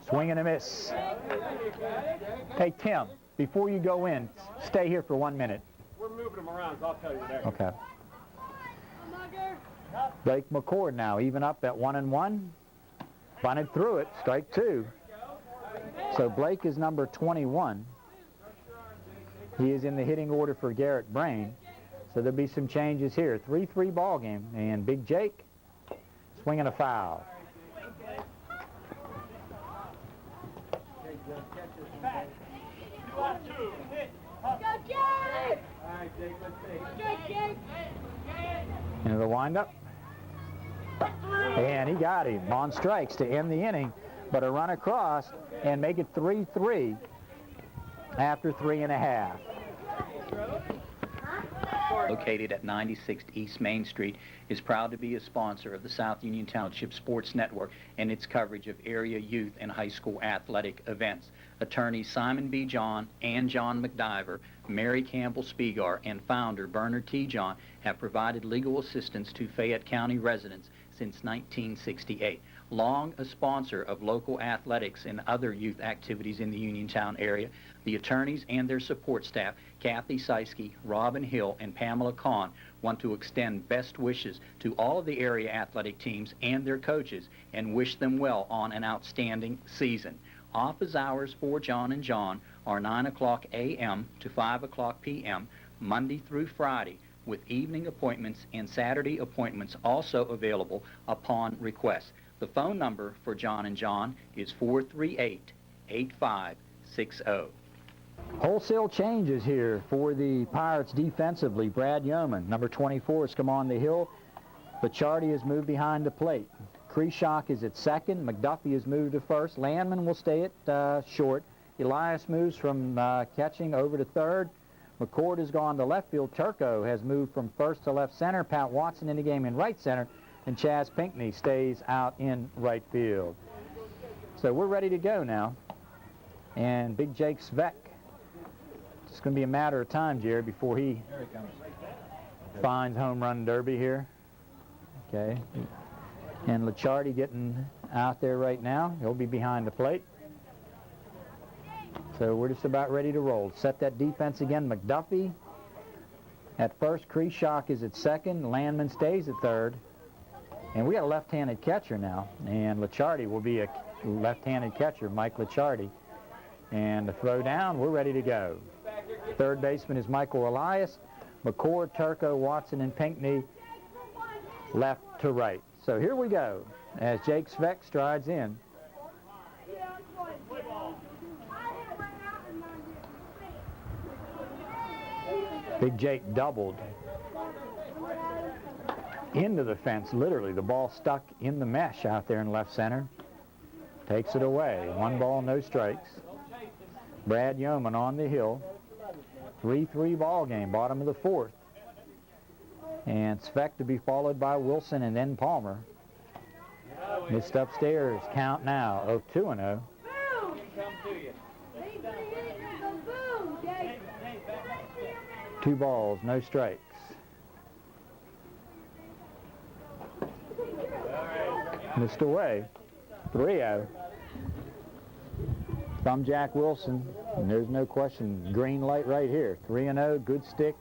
Swing and a miss. Hey, Tim, before you go in, stay here for 1 minute. We're moving them around, so I'll tell you that. Okay. Blake McCord now, even up at 1-1. Bunted through it, strike 2. So Blake is number 21. He is in the hitting order for Garrett Brain. So there'll be some changes here. 3-3 ball game, and Big Jake swinging a foul. Into the windup. And he got him on strikes to end the inning, but a run across and make it 3-3 after 3.5. Located at 96th East Main Street, is proud to be a sponsor of the South Union Township Sports Network and its coverage of area youth and high school athletic events. Attorneys Simon B. John and John McDiver, Mary Campbell Spiegar, and founder Bernard T. John have provided legal assistance to Fayette County residents since 1968. Long a sponsor of local athletics and other youth activities in the Uniontown area, the attorneys and their support staff, Kathy Seiske, Robin Hill, and Pamela Kahn, want to extend best wishes to all of the area athletic teams and their coaches and wish them well on an outstanding season. Office hours for John and John are 9 o'clock a.m. to 5 o'clock p.m., Monday through Friday, with evening appointments and Saturday appointments also available upon request. The phone number for John and John is 438-8560. Wholesale changes here for the Pirates defensively. Brad Yeoman, number 24, has come on the hill. Licciardi has moved behind the plate. Kreshock is at second. McDuffie has moved to first. Landman will stay at short. Elias moves from catching over to third. McCord has gone to left field. Turco has moved from first to left center. Pat Watson in the game in right center. And Chaz Pinckney stays out in right field. So we're ready to go now. And Big Jake Svek. It's going to be a matter of time, Jared, before he finds home run derby here. Okay. And Licciardi getting out there right now. He'll be behind the plate. So we're just about ready to roll. Set that defense again. McDuffie at first. Kreshock is at second. Landman stays at third. And we got a left-handed catcher now. And Licciardi will be a left-handed catcher, Mike Licciardi. And the throw down, we're ready to go. Third baseman is Michael Elias. McCord, Turco, Watson, and Pinckney left to right. So here we go as Jake Svek strides in. Big Jake doubled into the fence, literally. The ball stuck in the mesh out there in left center. Takes it away. 1 ball, no strikes. Brad Yeoman on the hill. 3-3 ball game, bottom of the 4th. And Svek to be followed by Wilson and then Palmer. Missed upstairs. Count now of 2-0. 2 balls, no strikes. Missed away. 3-0. Thumb Jack Wilson, and there's no question, green light right here. 3-0, good stick.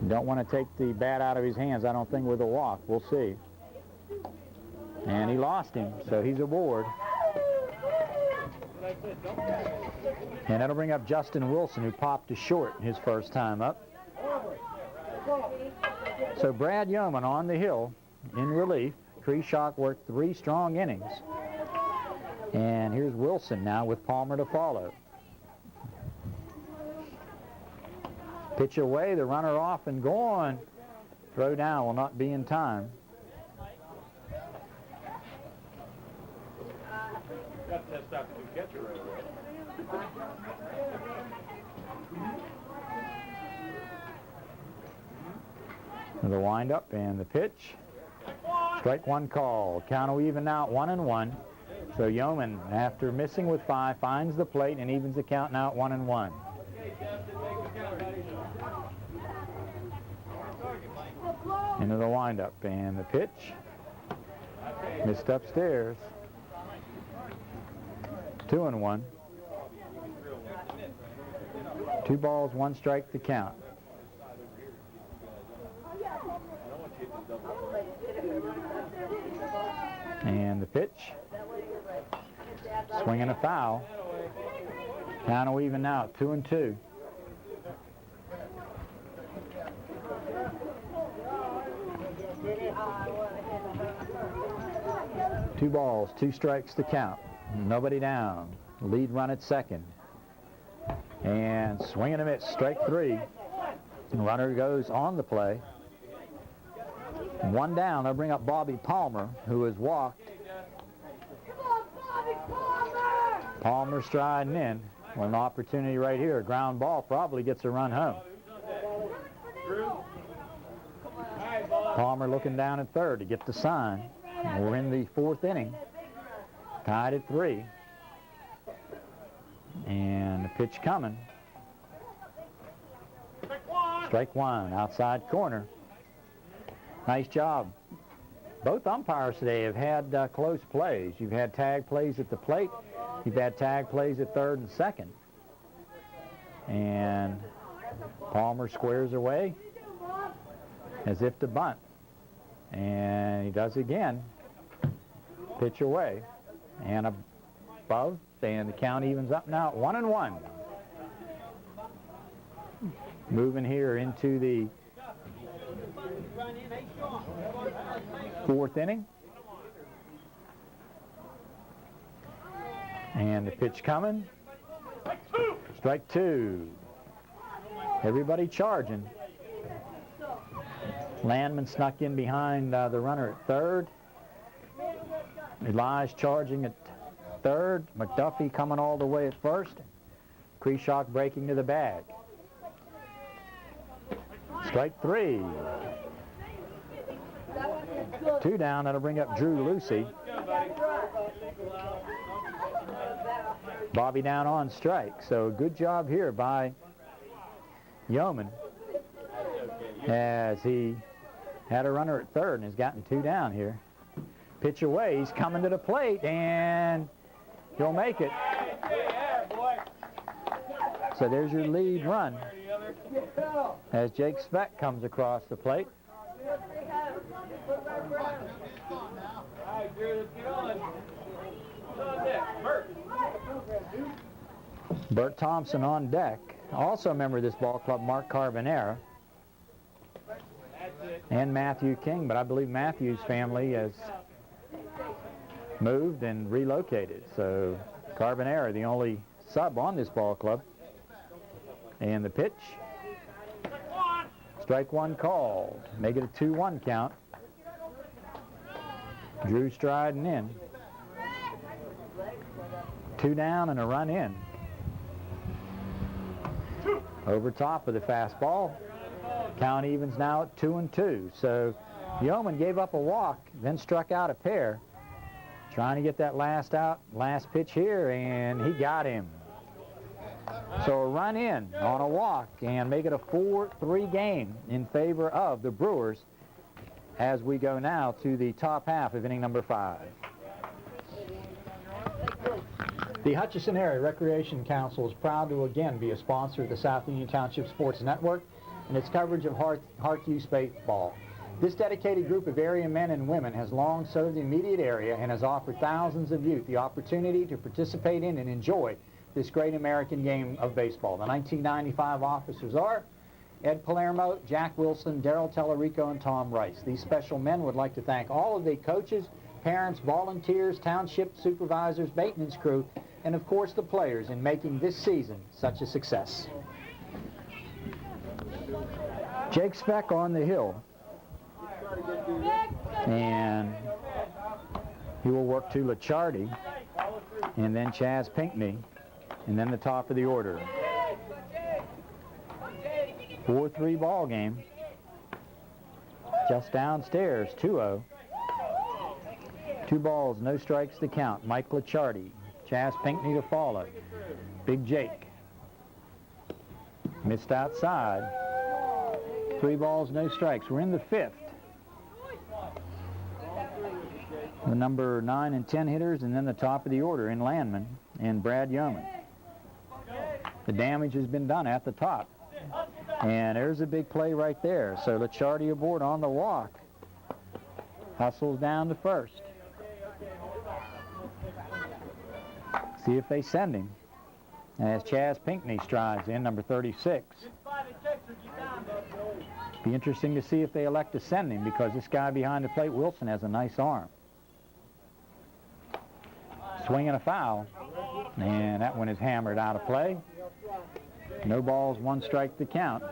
Don't want to take the bat out of his hands, I don't think, with a walk. We'll see. And he lost him, so he's aboard. And that'll bring up Justin Wilson, who popped to short his first time up. So Brad Yeoman on the hill in relief. Kreshock worked 3 strong innings. And here's Wilson now with Palmer to follow. Pitch away, the runner off and gone. Throw down will not be in time. Got to test out the new catcher right away. The windup and the pitch. Strike one call. Count will even now at 1-1. So Yeoman, after missing with 5, finds the plate and evens the count now at 1-1. Into the windup and the pitch. Missed upstairs. 2-1. 2 balls, 1 strike to count. And the pitch. Swinging a foul. Count will even now at 2-2. Two balls, 2 strikes to count. Nobody down. Lead run at second. And swing and a miss, strike 3. Runner goes on the play. 1 down. They'll bring up Bobby Palmer, who has walked. Palmer striding in. Well, an opportunity right here. A ground ball probably gets a run home. Palmer looking down at third to get the sign. We're in the 4th inning. Tied at 3. And the pitch coming. Strike 1, outside corner. Nice job. Both umpires today have had close plays. You've had tag plays at the plate. You've had tag plays at third and second. And Palmer squares away as if to bunt. And he does again. Pitch away. And above. And the count evens up now at 1-1. Moving here into the 4th inning. And the pitch coming. Strike 2. Everybody charging. Landman snuck in behind the runner at third. Eli's charging at third. McDuffie coming all the way at first. Kreshock breaking to the bag. Strike 3. 2 down. That'll bring up Drew Lucy. Bobby down on strike. So good job here by Yeoman as he had a runner at third and has gotten 2 down here. Pitch away. He's coming to the plate and he'll make it. So there's your lead run as Jake Speck comes across the plate. Bert Thompson on deck. Also a member of this ball club, Mark Carbonera. And Matthew King, but I believe Matthew's family has moved and relocated. So Carbonera, the only sub on this ball club. And the pitch. Strike 1 called. Make it a 2-1 count. Drew striding in. 2 down and a run in. Over top of the fastball. Count evens now at 2-2. So Yeoman gave up a walk, then struck out a pair. Trying to get that last out, last pitch here, and he got him. So a run in on a walk and make it a 4-3 game in favor of the Brewers as we go now to the top half of inning number 5. The Hutchinson Area Recreation Council is proud to again be a sponsor of the South Union Township Sports Network and its coverage of HARC youth baseball. This dedicated group of area men and women has long served the immediate area and has offered thousands of youth the opportunity to participate in and enjoy this great American game of baseball. The 1995 officers are Ed Palermo, Jack Wilson, Darrell Tellerico, and Tom Rice. These special men would like to thank all of the coaches, parents, volunteers, township supervisors, maintenance crew, and of course the players in making this season such a success. Jake Speck on the hill. And he will work to Licciardi, and then Chaz Pinkney, and then the top of the order. 4-3 ball game. Just downstairs, 2-0. 2 balls, no strikes to count. Mike Licciardi, Chaz Pinkney to follow. Big Jake. Missed outside. 3 balls, no strikes. We're in the 5th. The number 9 and 10 hitters, and then the top of the order in Landman and Brad Yeoman. The damage has been done at the top. And there's a big play right there. So Licciardi aboard on the walk. Hustles down to first. See if they send him. As Chaz Pinkney strides in, number 36. Be interesting to see if they elect to send him, because this guy behind the plate, Wilson, has a nice arm. Swing and a foul, and that one is hammered out of play. No balls, 1 strike to count.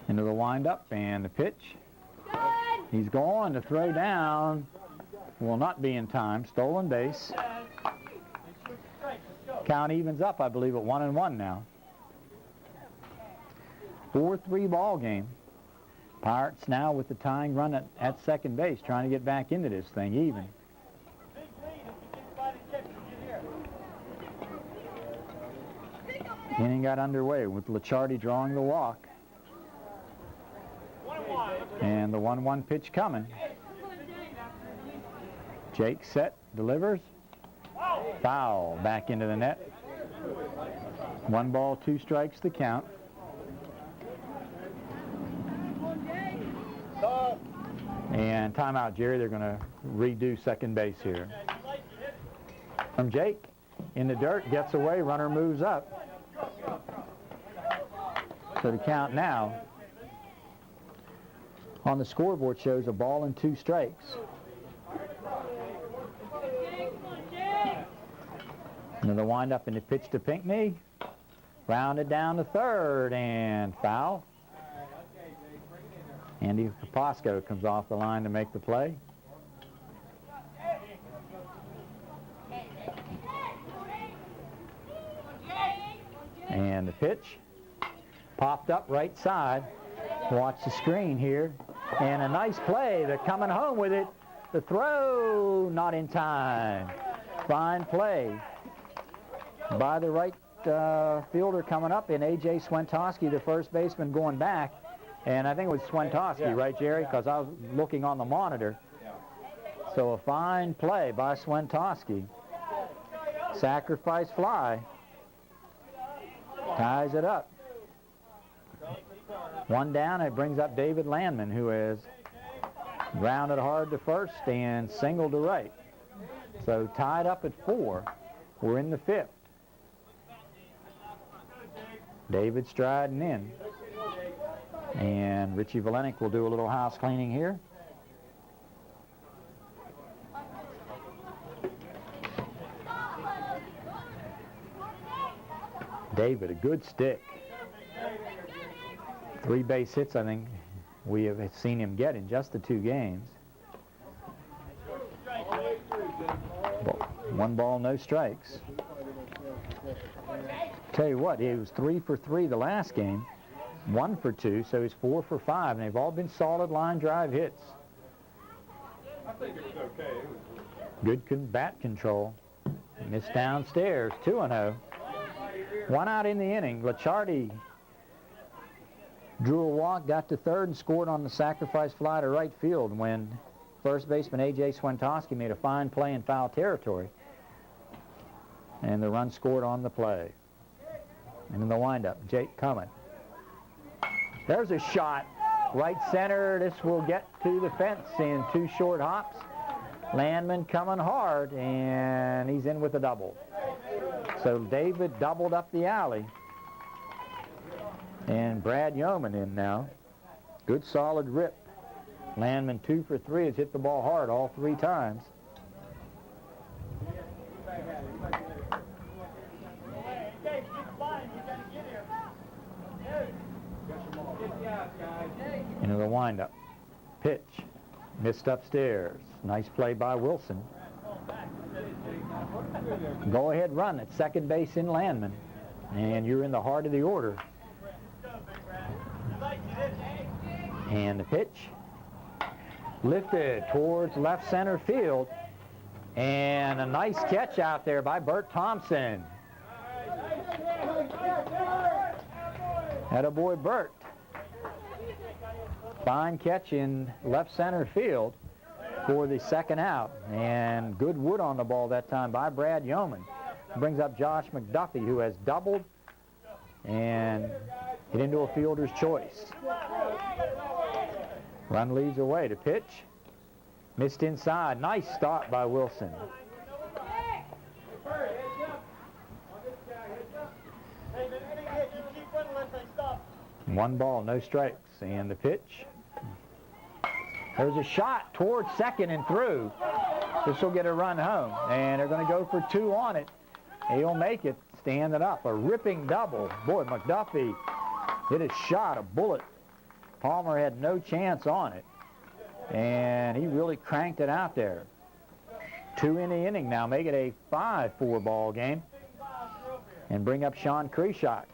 Into the windup and the pitch. He's going to throw down. Will not be in time. Stolen base. Count evens up, I believe, at 1-1 now. 4-3 ball game. Pirates now with the tying run at second base, trying to get back into this thing even. Inning got underway with Licciardi drawing the walk. And the 1-1 pitch coming. Jake set, delivers. Foul back into the net. 1 ball, 2 strikes to count. And timeout, Jerry. They're going to redo second base here. From Jake, in the dirt, gets away, runner moves up. So the count now on the scoreboard shows a ball and 2 strikes. And the windup and the pitch to Pinkney. Rounded down to third and foul. Andy Caposco comes off the line to make the play. And the pitch popped up right side. Watch the screen here. And a nice play. They're coming home with it. The throw, not in time. Fine play by the right fielder coming up, and A.J. Swentowski, the first baseman, going back. And I think it was Swentowski, right, Jerry? Because I was looking on the monitor. So a fine play by Swentowski. Sacrifice fly. Ties it up. 1 down, it brings up David Landman, who has grounded hard to first and singled to right. So tied up at 4. We're in the 5th. David striding in. And Richie Valenic will do a little house cleaning here. David, a good stick. 3 base hits, I think, we have seen him get in just the 2 games. 1 ball, no strikes. Tell you what, he was 3 for 3 the last game, 1 for 2, so he's 4 for 5, and they've all been solid line drive hits. I think it's okay. Good bat control. Missed downstairs, 2-0. 1 out in the inning. Licciardi drew a walk, got to third, and scored on the sacrifice fly to right field when first baseman A.J. Swentowski made a fine play in foul territory. And the run scored on the play. And in the windup, Jake coming. There's a shot. Right center. This will get to the fence in 2 short hops. Landman coming hard, and he's in with a double. So David doubled up the alley. And Brad Yeoman in now. Good solid rip. Landman 2 for 3 has hit the ball hard all 3 times. Into the windup. Pitch. Missed upstairs. Nice play by Wilson. Go ahead run at second base in Landman. And you're in the heart of the order. And the pitch lifted towards left center field. And a nice catch out there by Bert Thompson. Attaboy Bert. Fine catch in left center field for the second out. And good wood on the ball that time by Brad Yeoman. Brings up Josh McDuffie, who has doubled and hit into a fielder's choice. Run leads away to pitch. Missed inside. Nice stop by Wilson. One ball, no strikes. And the pitch. There's a shot towards second and through. This will get a run home. And they're going to go for 2 on it. He'll make it, standing up. A ripping double. Boy, McDuffie hit a shot, a bullet. Palmer had no chance on it. And he really cranked it out there. 2 in the inning now, make it a 5-4 ball game. And bring up Sean Kreshak.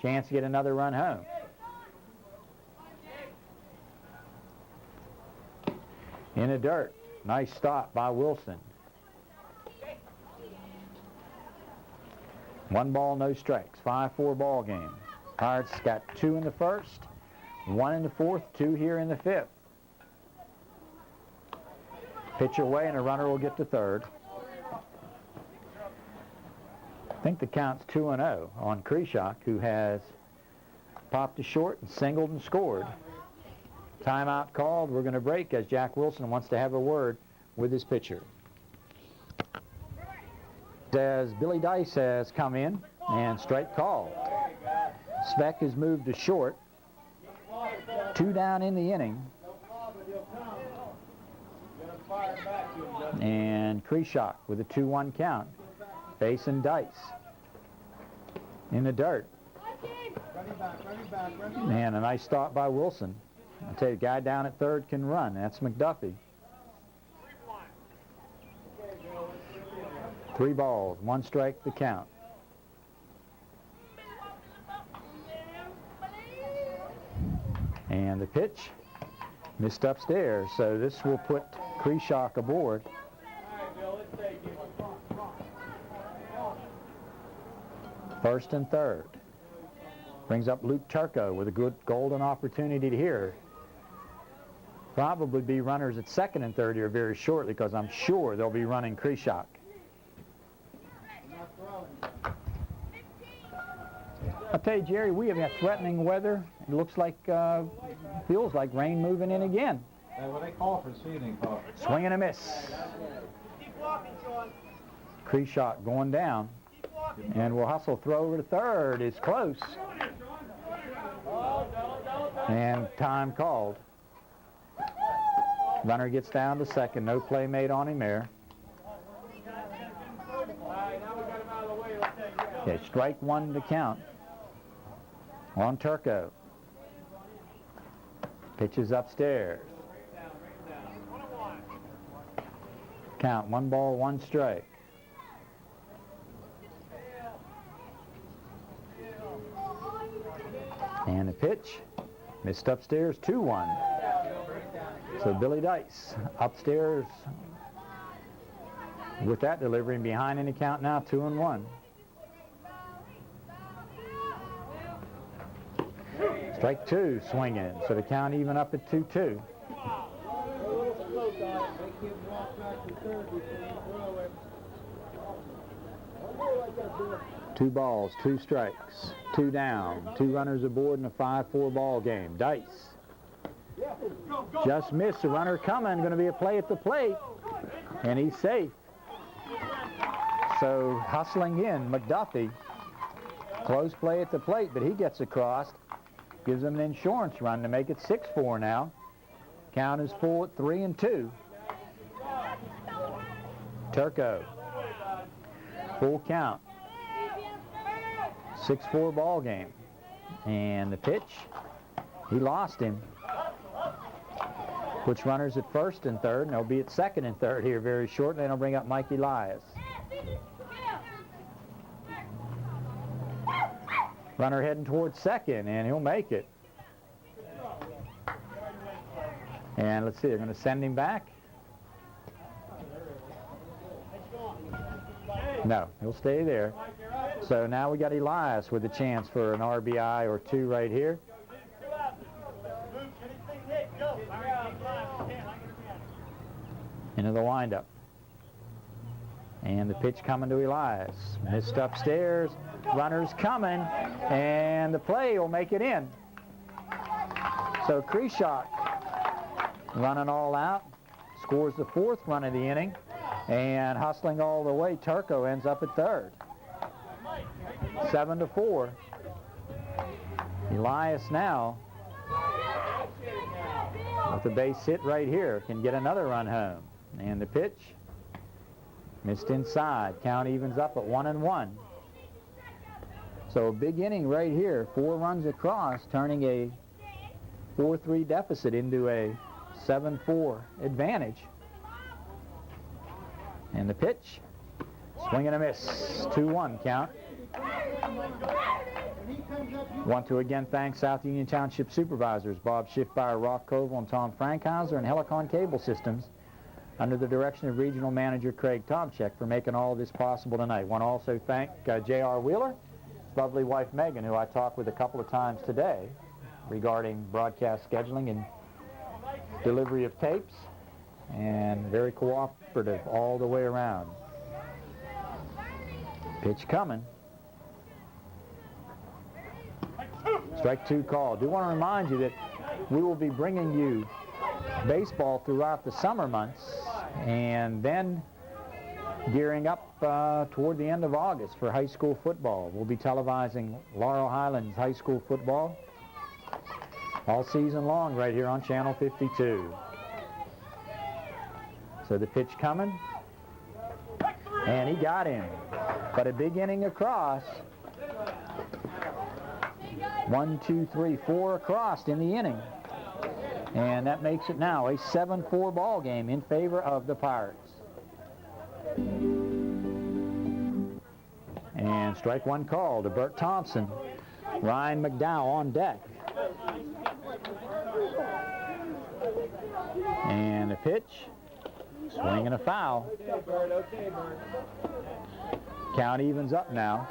Chance to get another run home. In the dirt. Nice stop by Wilson. 1 ball, no strikes. 5-4 ball game. Pirates got 2 in the first, 1 in the fourth, 2 here in the fifth. Pitch away and a runner will get to third. I think the count's 2-0 on Kreshak, who has popped to short and singled and scored. Timeout called. We're going to break as Jack Wilson wants to have a word with his pitcher. As Billy Dice has come in and strike call. Speck has moved to short. 2 down in the inning. And Kreshak with a 2-1 count. Facing Dice. In the dirt. And a nice stop by Wilson. I'll tell you, the guy down at third can run. That's McDuffie. 3 balls, 1 strike the count. And the pitch missed upstairs, so this will put Kreshak aboard. First and third. Brings up Luke Turco with a good golden opportunity to hear. Probably be runners at second and third here very shortly, because I'm sure they'll be running Kreshak. I'll tell you, Jerry, we have had threatening weather. It looks like, feels like rain moving in again. What they call for this evening, folks? Swing and a miss. Kreshak going down. And will hustle, throw over to third. Is close. And time called. Runner gets down to second. No play made on him there. Okay, strike 1 to count on Turco. Pitches upstairs. Count 1 ball, 1 strike. And the pitch missed upstairs, 2-1. So Billy Dice upstairs with that delivery, and behind in the count now, 2-1. Strike 2 swinging, so the count even up at 2-2. 2 balls, 2 strikes, 2 down, 2 runners aboard in a 5-4 ball game. Dice just missed. A runner coming, going to be a play at the plate, and he's safe. So hustling in, McDuffie. Close play at the plate, but he gets across. Gives them an insurance run to make it 6-4 now. Count is full at 3-2. Turco. Full count. 6-4 ball game. And the pitch, he lost him. Puts runners at first and third, and they'll be at second and third here very shortly. Then they'll bring up Mike Elias. Runner heading towards second, and he'll make it. And let's see, they're going to send him back. No, he'll stay there. So now we got Elias with a chance for an RBI or two right here. Into the windup. And the pitch coming to Elias. Missed upstairs. Runner's coming. And the play will make it in. So Kreshak running all out. Scores the 4th run of the inning. And hustling all the way, Turco ends up at third. 7-4. Elias now, with the base hit right here, can get another run home. And the pitch, missed inside. Count evens up at 1-1. So a big inning right here. 4 runs across, turning a 4-3 deficit into a 7-4 advantage. And the pitch, swing and a miss, 2-1 count. Want to again thank South Union Township Supervisors Bob Schiffbauer, Rock Koval, and Tom Frankhauser, and Helicon Cable Systems under the direction of Regional Manager Craig Tomchek for making all of this possible tonight. Want to also thank J.R. Wheeler, his lovely wife Megan, who I talked with a couple of times today regarding broadcast scheduling and delivery of tapes, and very cooperative all the way around. Pitch coming. Strike 2 call. Do want to remind you that we will be bringing you baseball throughout the summer months, and then gearing up toward the end of August for high school football. We'll be televising Laurel Highlands high school football all season long right here on Channel 52. So the pitch coming, and he got him. But a big inning across. 1, 2, 3, 4 across in the inning. And that makes it now a 7-4 ball game in favor of the Pirates. And strike 1 call to Bert Thompson. Ryan McDowell on deck. And the pitch, swing and a foul. Count evens up now.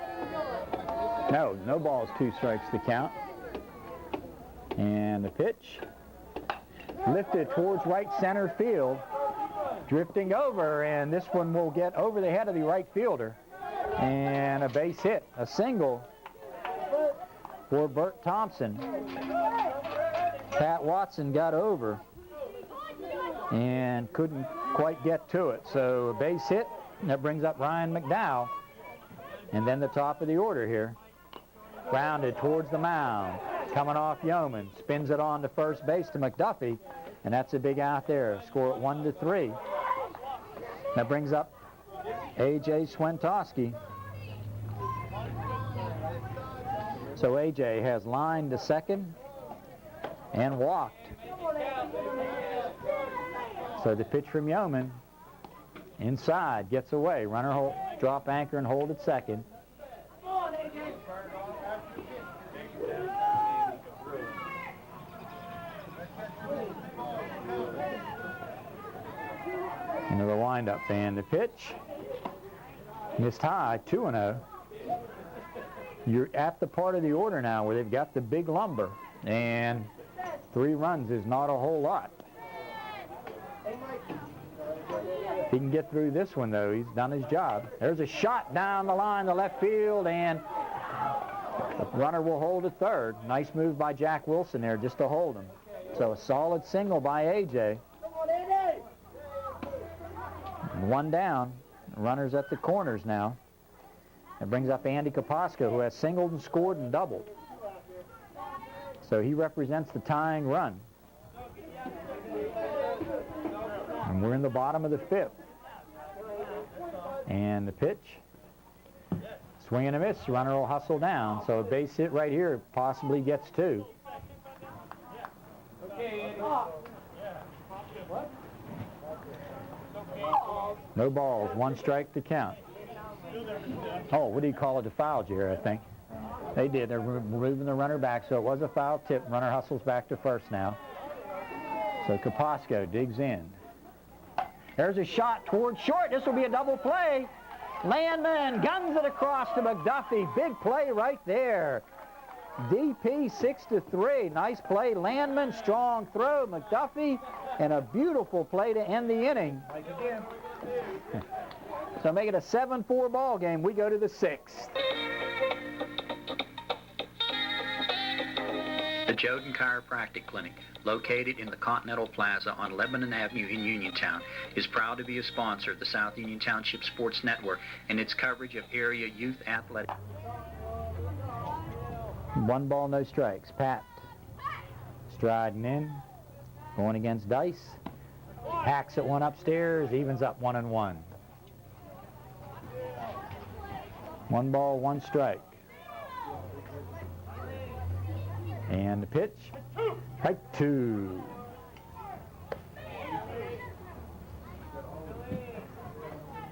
No balls, 2 strikes to count. And the pitch, lifted towards right center field, drifting over, and this one will get over the head of the right fielder. And a base hit, a single for Bert Thompson. Pat Watson got over and couldn't quite get to it. So a base hit, and that brings up Ryan McDowell. And then the top of the order here. Grounded towards the mound. Coming off Yeoman. Spins it on to first base to McDuffie. And that's a big out there. Score at 1-3. That brings up A.J. Swentowski. So A.J. has lined to second and walked. So the pitch from Yeoman. Inside, gets away. Runner drop anchor and hold at second. Into the windup, and the pitch missed high, 2-0. You're at the part of the order now where they've got the big lumber, and 3 runs is not a whole lot. If he can get through this one, though, he's done his job. There's a shot down the line to left field, and the runner will hold at third. Nice move by Jack Wilson there just to hold him. So a solid single by A.J. 1 down. Runners at the corners now. That brings up Andy Kaposka, who has singled and scored and doubled. So he represents the tying run. And we're in the bottom of the 5th. And the pitch, swing and a miss. Runner will hustle down. So a base hit right here possibly gets 2. No balls, 1 strike to count. Oh, what do you call it? A foul, Jerry, I think. They did. They're moving the runner back, so it was a foul tip. Runner hustles back to first now. So Kaposko digs in. There's a shot towards short. This will be a double play. Landman guns it across to McDuffie. Big play right there. DP 6-3. Nice play. Landman, strong throw. McDuffie, and a beautiful play to end the inning. So make it a 7-4 ball game. We go to the 6th. The Joden Chiropractic Clinic, located in the Continental Plaza on Lebanon Avenue in Uniontown, is proud to be a sponsor of the South Union Township Sports Network and its coverage of area youth athletics. 1 ball, no strikes. Pat striding in, going against Dice. Hacks at one upstairs, evens up 1-1. 1 ball, 1 strike. And the pitch, strike 2.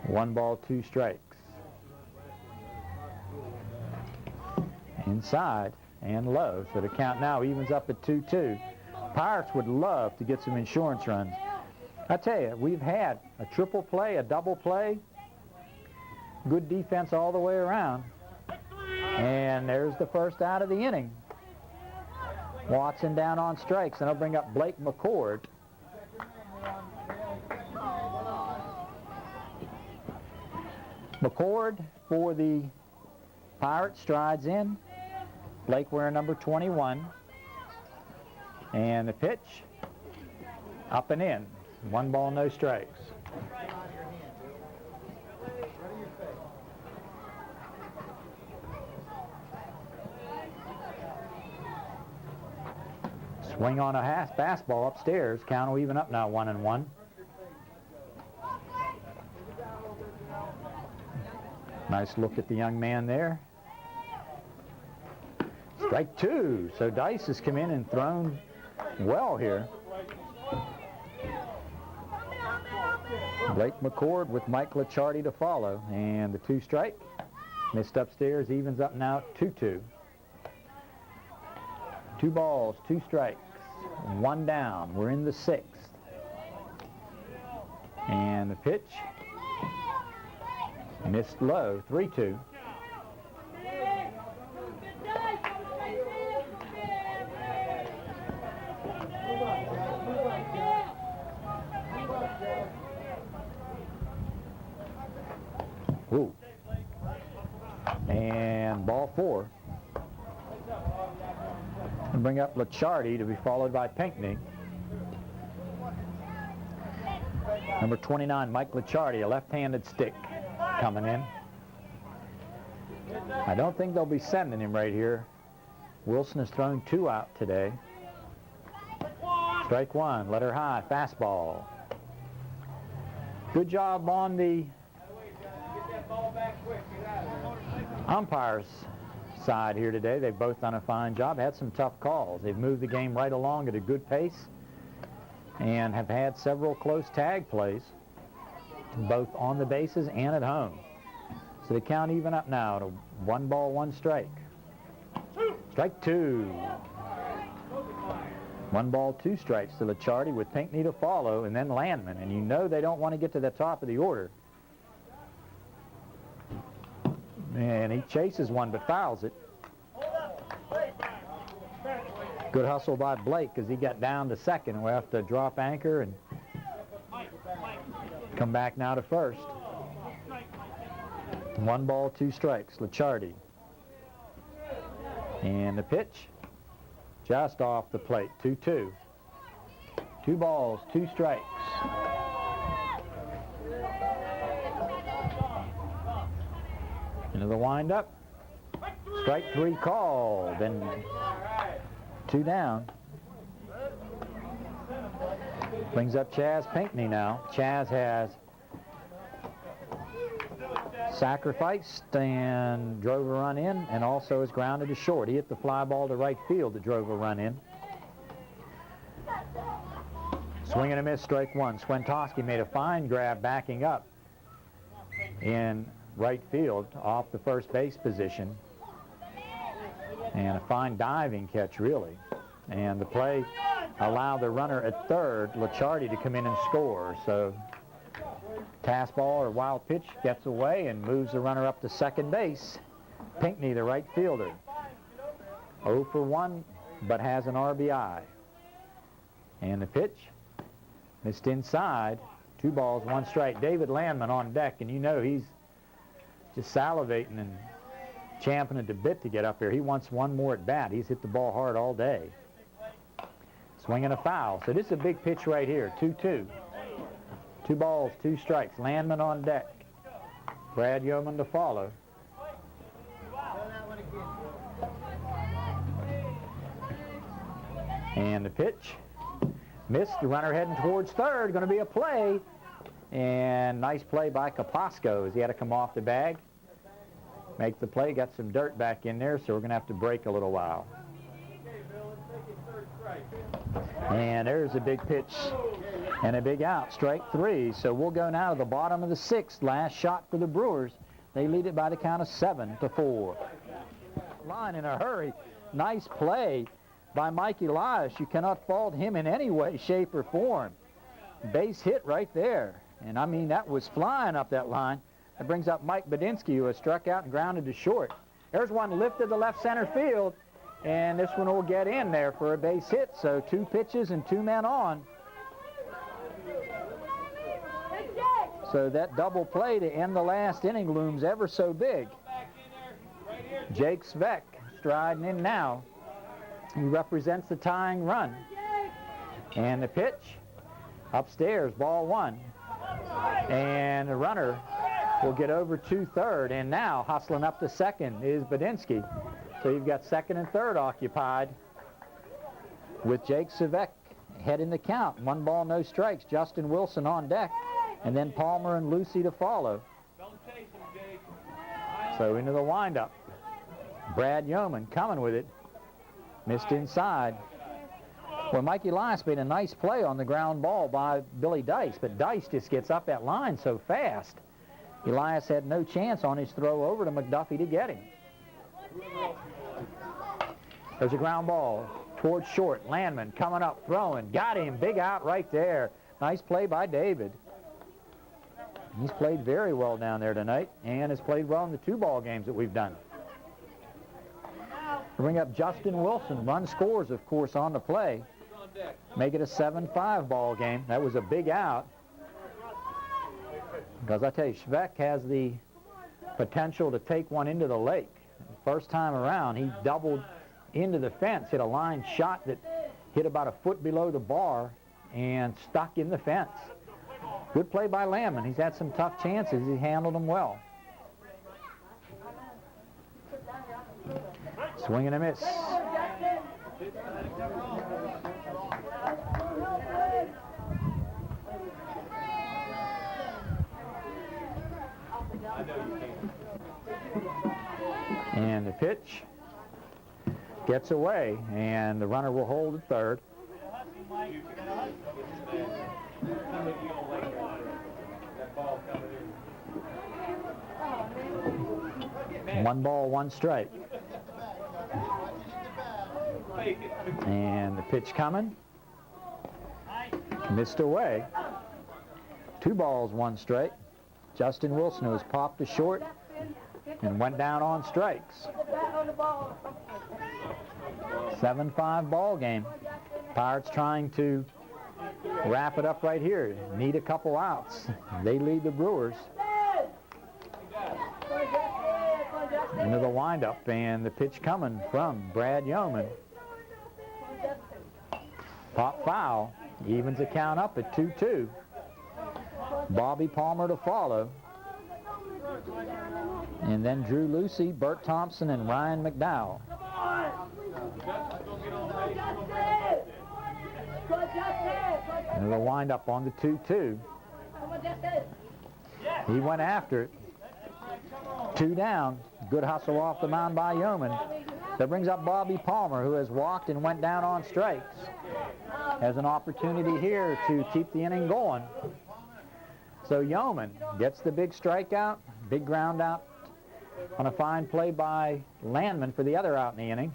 One ball, 2 strikes. Inside and low, so the count now evens up at 2-2. Pirates would love to get some insurance runs. I tell you, we've had a triple play, a double play, good defense all the way around. And there's the first out of the inning. Watson down on strikes, and I'll bring up Blake McCord. McCord for the Pirates strides in. Blake wearing number 21. And the pitch, up and in. 1 ball, no strikes. Swing on a fastball upstairs. Count will even up now, 1-1. Nice look at the young man there. Strike 2. So Dice has come in and thrown well here. Blake McCord with Mike Licciardi to follow. And the 2 strike. Missed upstairs, evens up now, 2-2. 2 balls, 2 strikes. 1 down. We're in the 6th. And the pitch, missed low, 3-2. Ooh. And ball 4. And bring up Licciardi to be followed by Pinckney. Number 29, Mike Licciardi, a left-handed stick coming in. I don't think they'll be sending him right here. Wilson has thrown 2 out today. Strike 1, let her high, fastball. Good job on the umpires side here today. They've both done a fine job, had some tough calls. They've moved the game right along at a good pace and have had several close tag plays, both on the bases and at home. So the count even up now to 1 ball, 1 strike. Strike 2. 1 ball, 2 strikes to Licciardi with Pinckney to follow, and then Landman. And you know they don't want to get to the top of the order. And he chases one but fouls it. Good hustle by Blake because he got down to second, and we'll have to drop anchor and come back now to first. 1 ball, 2 strikes, Licciardi. And the pitch, just off the plate, 2-2. 2 balls, 2 strikes. Into the windup. Strike 3 called, and 2 down. Brings up Chaz Pinckney now. Chaz has sacrificed and drove a run in, and also is grounded to short. He hit the fly ball to right field that drove a run in. Swing and a miss, strike 1. Swentowski made a fine grab backing up in right field off the first base position, and a fine diving catch really. And the play allow the runner at third, Licciardi, to come in and score. So pass ball or wild pitch gets away and moves the runner up to second base. Pinckney, the right fielder. 0 for 1, but has an RBI. And the pitch missed inside. 2 balls, 1 strike. David Landman on deck, and you know he's just salivating and champing at the bit to get up here. He wants one more at bat. He's hit the ball hard all day. Swinging a foul. So this is a big pitch right here. 2-2. 2 balls, 2 strikes. Landman on deck. Brad Yeoman to follow. And the pitch missed. The runner heading towards third. Going to be a play. And nice play by Kapasco as he had to come off the bag. Make the play. Got some dirt back in there, so we're going to have to break a little while. And there's a big pitch and a big out. Strike 3. So we'll go now to the bottom of the 6th. Last shot for the Brewers. They lead it by the count of 7-4. Line in a hurry. Nice play by Mike Elias. You cannot fault him in any way, shape, or form. Base hit right there. And I mean, that was flying up that line. That brings up Mike Badinsky, who has struck out and grounded to short. There's one lifted to left center field, and this one will get in there for a base hit. So 2 pitches and 2 men on. So that double play to end the last inning looms ever so big. Jake Sveck striding in now. He represents the tying run. And the pitch upstairs, ball 1. And the runner will get over to third. And now hustling up to second is Badinsky. So you've got second and third occupied with Jake Sveck head in the count. 1 ball, no strikes. Justin Wilson on deck. And then Palmer and Lucy to follow. So into the windup. Brad Yeoman coming with it. Missed inside. Well, Mike Elias made a nice play on the ground ball by Billy Dice, but Dice just gets up that line so fast. Elias had no chance on his throw over to McDuffie to get him. There's a ground ball towards short. Landman coming up, throwing. Got him. Big out right there. Nice play by David. He's played very well down there tonight and has played well in the 2 ball games that we've done. Bring up Justin Wilson. Run scores, of course, on the play. Make it a 7-5 ball game. That was a big out. Because I tell you, Sveck has the potential to take one into the lake. First time around, he doubled into the fence, hit a line shot that hit about a foot below the bar and stuck in the fence. Good play by Landman. He's had some tough chances. He handled them well. Swing and a miss. And the pitch gets away, and the runner will hold at third. One ball, 1 strike. And the pitch coming. Missed away. 2 balls, 1 strike. Justin Wilson, who was popped to short and went down on strikes. 7-5 ball game. Pirates trying to wrap it up right here. Need a couple outs. They lead the Brewers. Into the windup, and the pitch coming from Brad Yeoman. Pop foul. Evens the count up at 2-2. Bobby Palmer to follow. And then Drew Lucy, Bert Thompson, and Ryan McDowell. And the windup on the 2-2. He went after it. 2 down. Good hustle off the mound by Yeoman. That brings up Bobby Palmer, who has walked and went down on strikes. Has an opportunity here to keep the inning going. So Yeoman gets the big strikeout, big ground out on a fine play by Landman for the other out in the inning.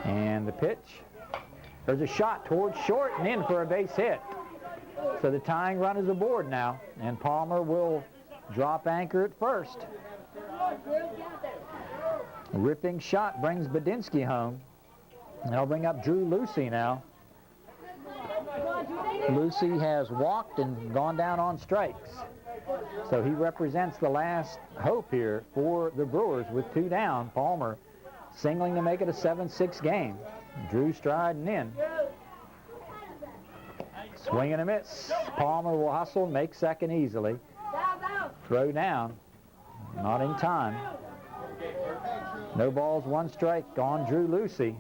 And the pitch. There's a shot towards short and in for a base hit. So the tying run is aboard now, and Palmer will drop anchor at first. A ripping shot brings Badinsky home. And they'll bring up Drew Lucy now. Lucy has walked and gone down on strikes. So he represents the last hope here for the Brewers with 2 down. Palmer singling to make it a 7-6 game. Drew striding in. Swing and a miss. Palmer will hustle and make second easily. Throw down. Not in time. No balls, 1 strike on Drew Lucy.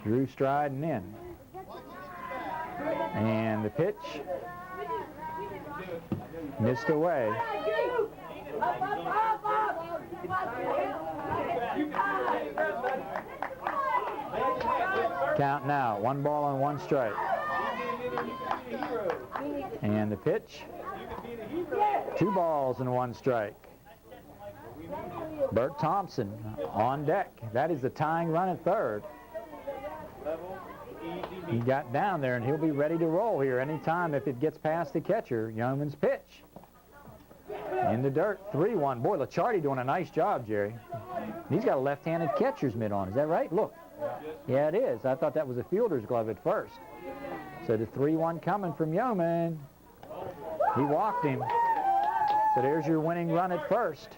Drew striding in. And the pitch. Missed away. Count now, 1 ball and 1 strike. And the pitch. 2 balls and 1 strike. Bert Thompson on deck. That is the tying run at third. He got down there, and he'll be ready to roll here anytime if it gets past the catcher. Yeoman's pitch. In the dirt, 3-1. Boy, Licciardi doing a nice job, Jerry. He's got a left-handed catcher's mitt on. Is that right? Look. Yeah, it is. I thought that was a fielder's glove at first. So the 3-1 coming from Yeoman. He walked him. So there's your winning run at first.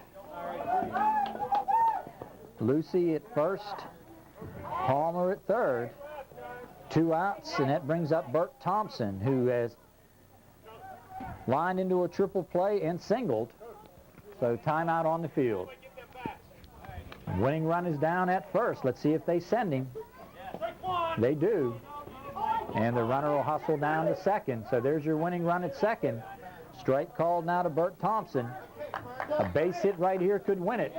Lucy at first. Palmer at third. 2 outs, and that brings up Bert Thompson, who has lined into a triple play and singled. So timeout on the field. Winning run is down at first. Let's see if they send him. They do. And the runner will hustle down to second. So there's your winning run at second. Strike called now to Bert Thompson. A base hit right here could win it.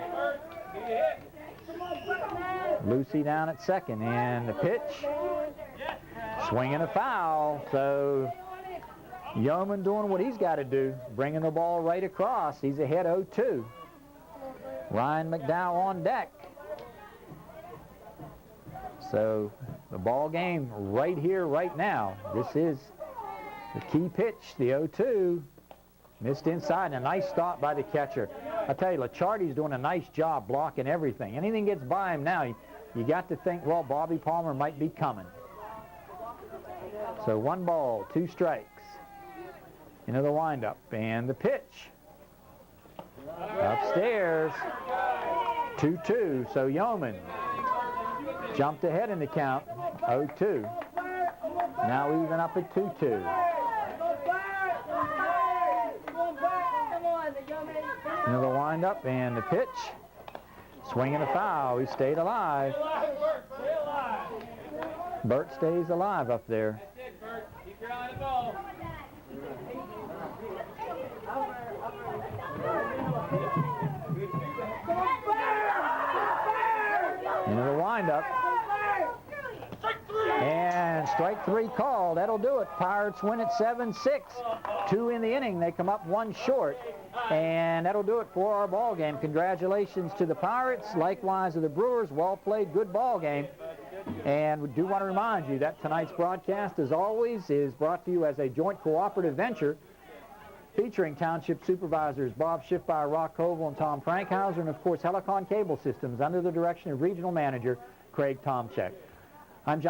Lucy down at second. And the pitch. Swinging a foul. So Yeoman doing what he's got to do, bringing the ball right across. He's ahead 0-2. Ryan McDowell on deck. So the ball game right here, right now. This is the key pitch, the 0-2. Missed inside, and a nice stop by the catcher. I tell you, Licciardi's doing a nice job blocking everything. Anything gets by him now, you got to think, well, Bobby Palmer might be coming. So 1 ball, 2 strikes. Into the windup, and the pitch. Upstairs. 2-2, so Yeoman jumped ahead in the count, 0-2. Now even up at 2-2. Into the windup, and the pitch. Swinging a foul, he stayed alive. Bert stays alive up there. Into the windup. And strike 3 called. That'll do it. Pirates win at 7-6. 2 in the inning. They come up 1 short. And that'll do it for our ball game. Congratulations to the Pirates. Likewise to the Brewers. Well played. Good ball game. And we do want to remind you that tonight's broadcast, as always, is brought to you as a joint cooperative venture featuring Township Supervisors Bob Schiffmeyer, Rock Koval, and Tom Frankhauser, and, of course, Helicon Cable Systems under the direction of Regional Manager Craig Tomchek. I'm John.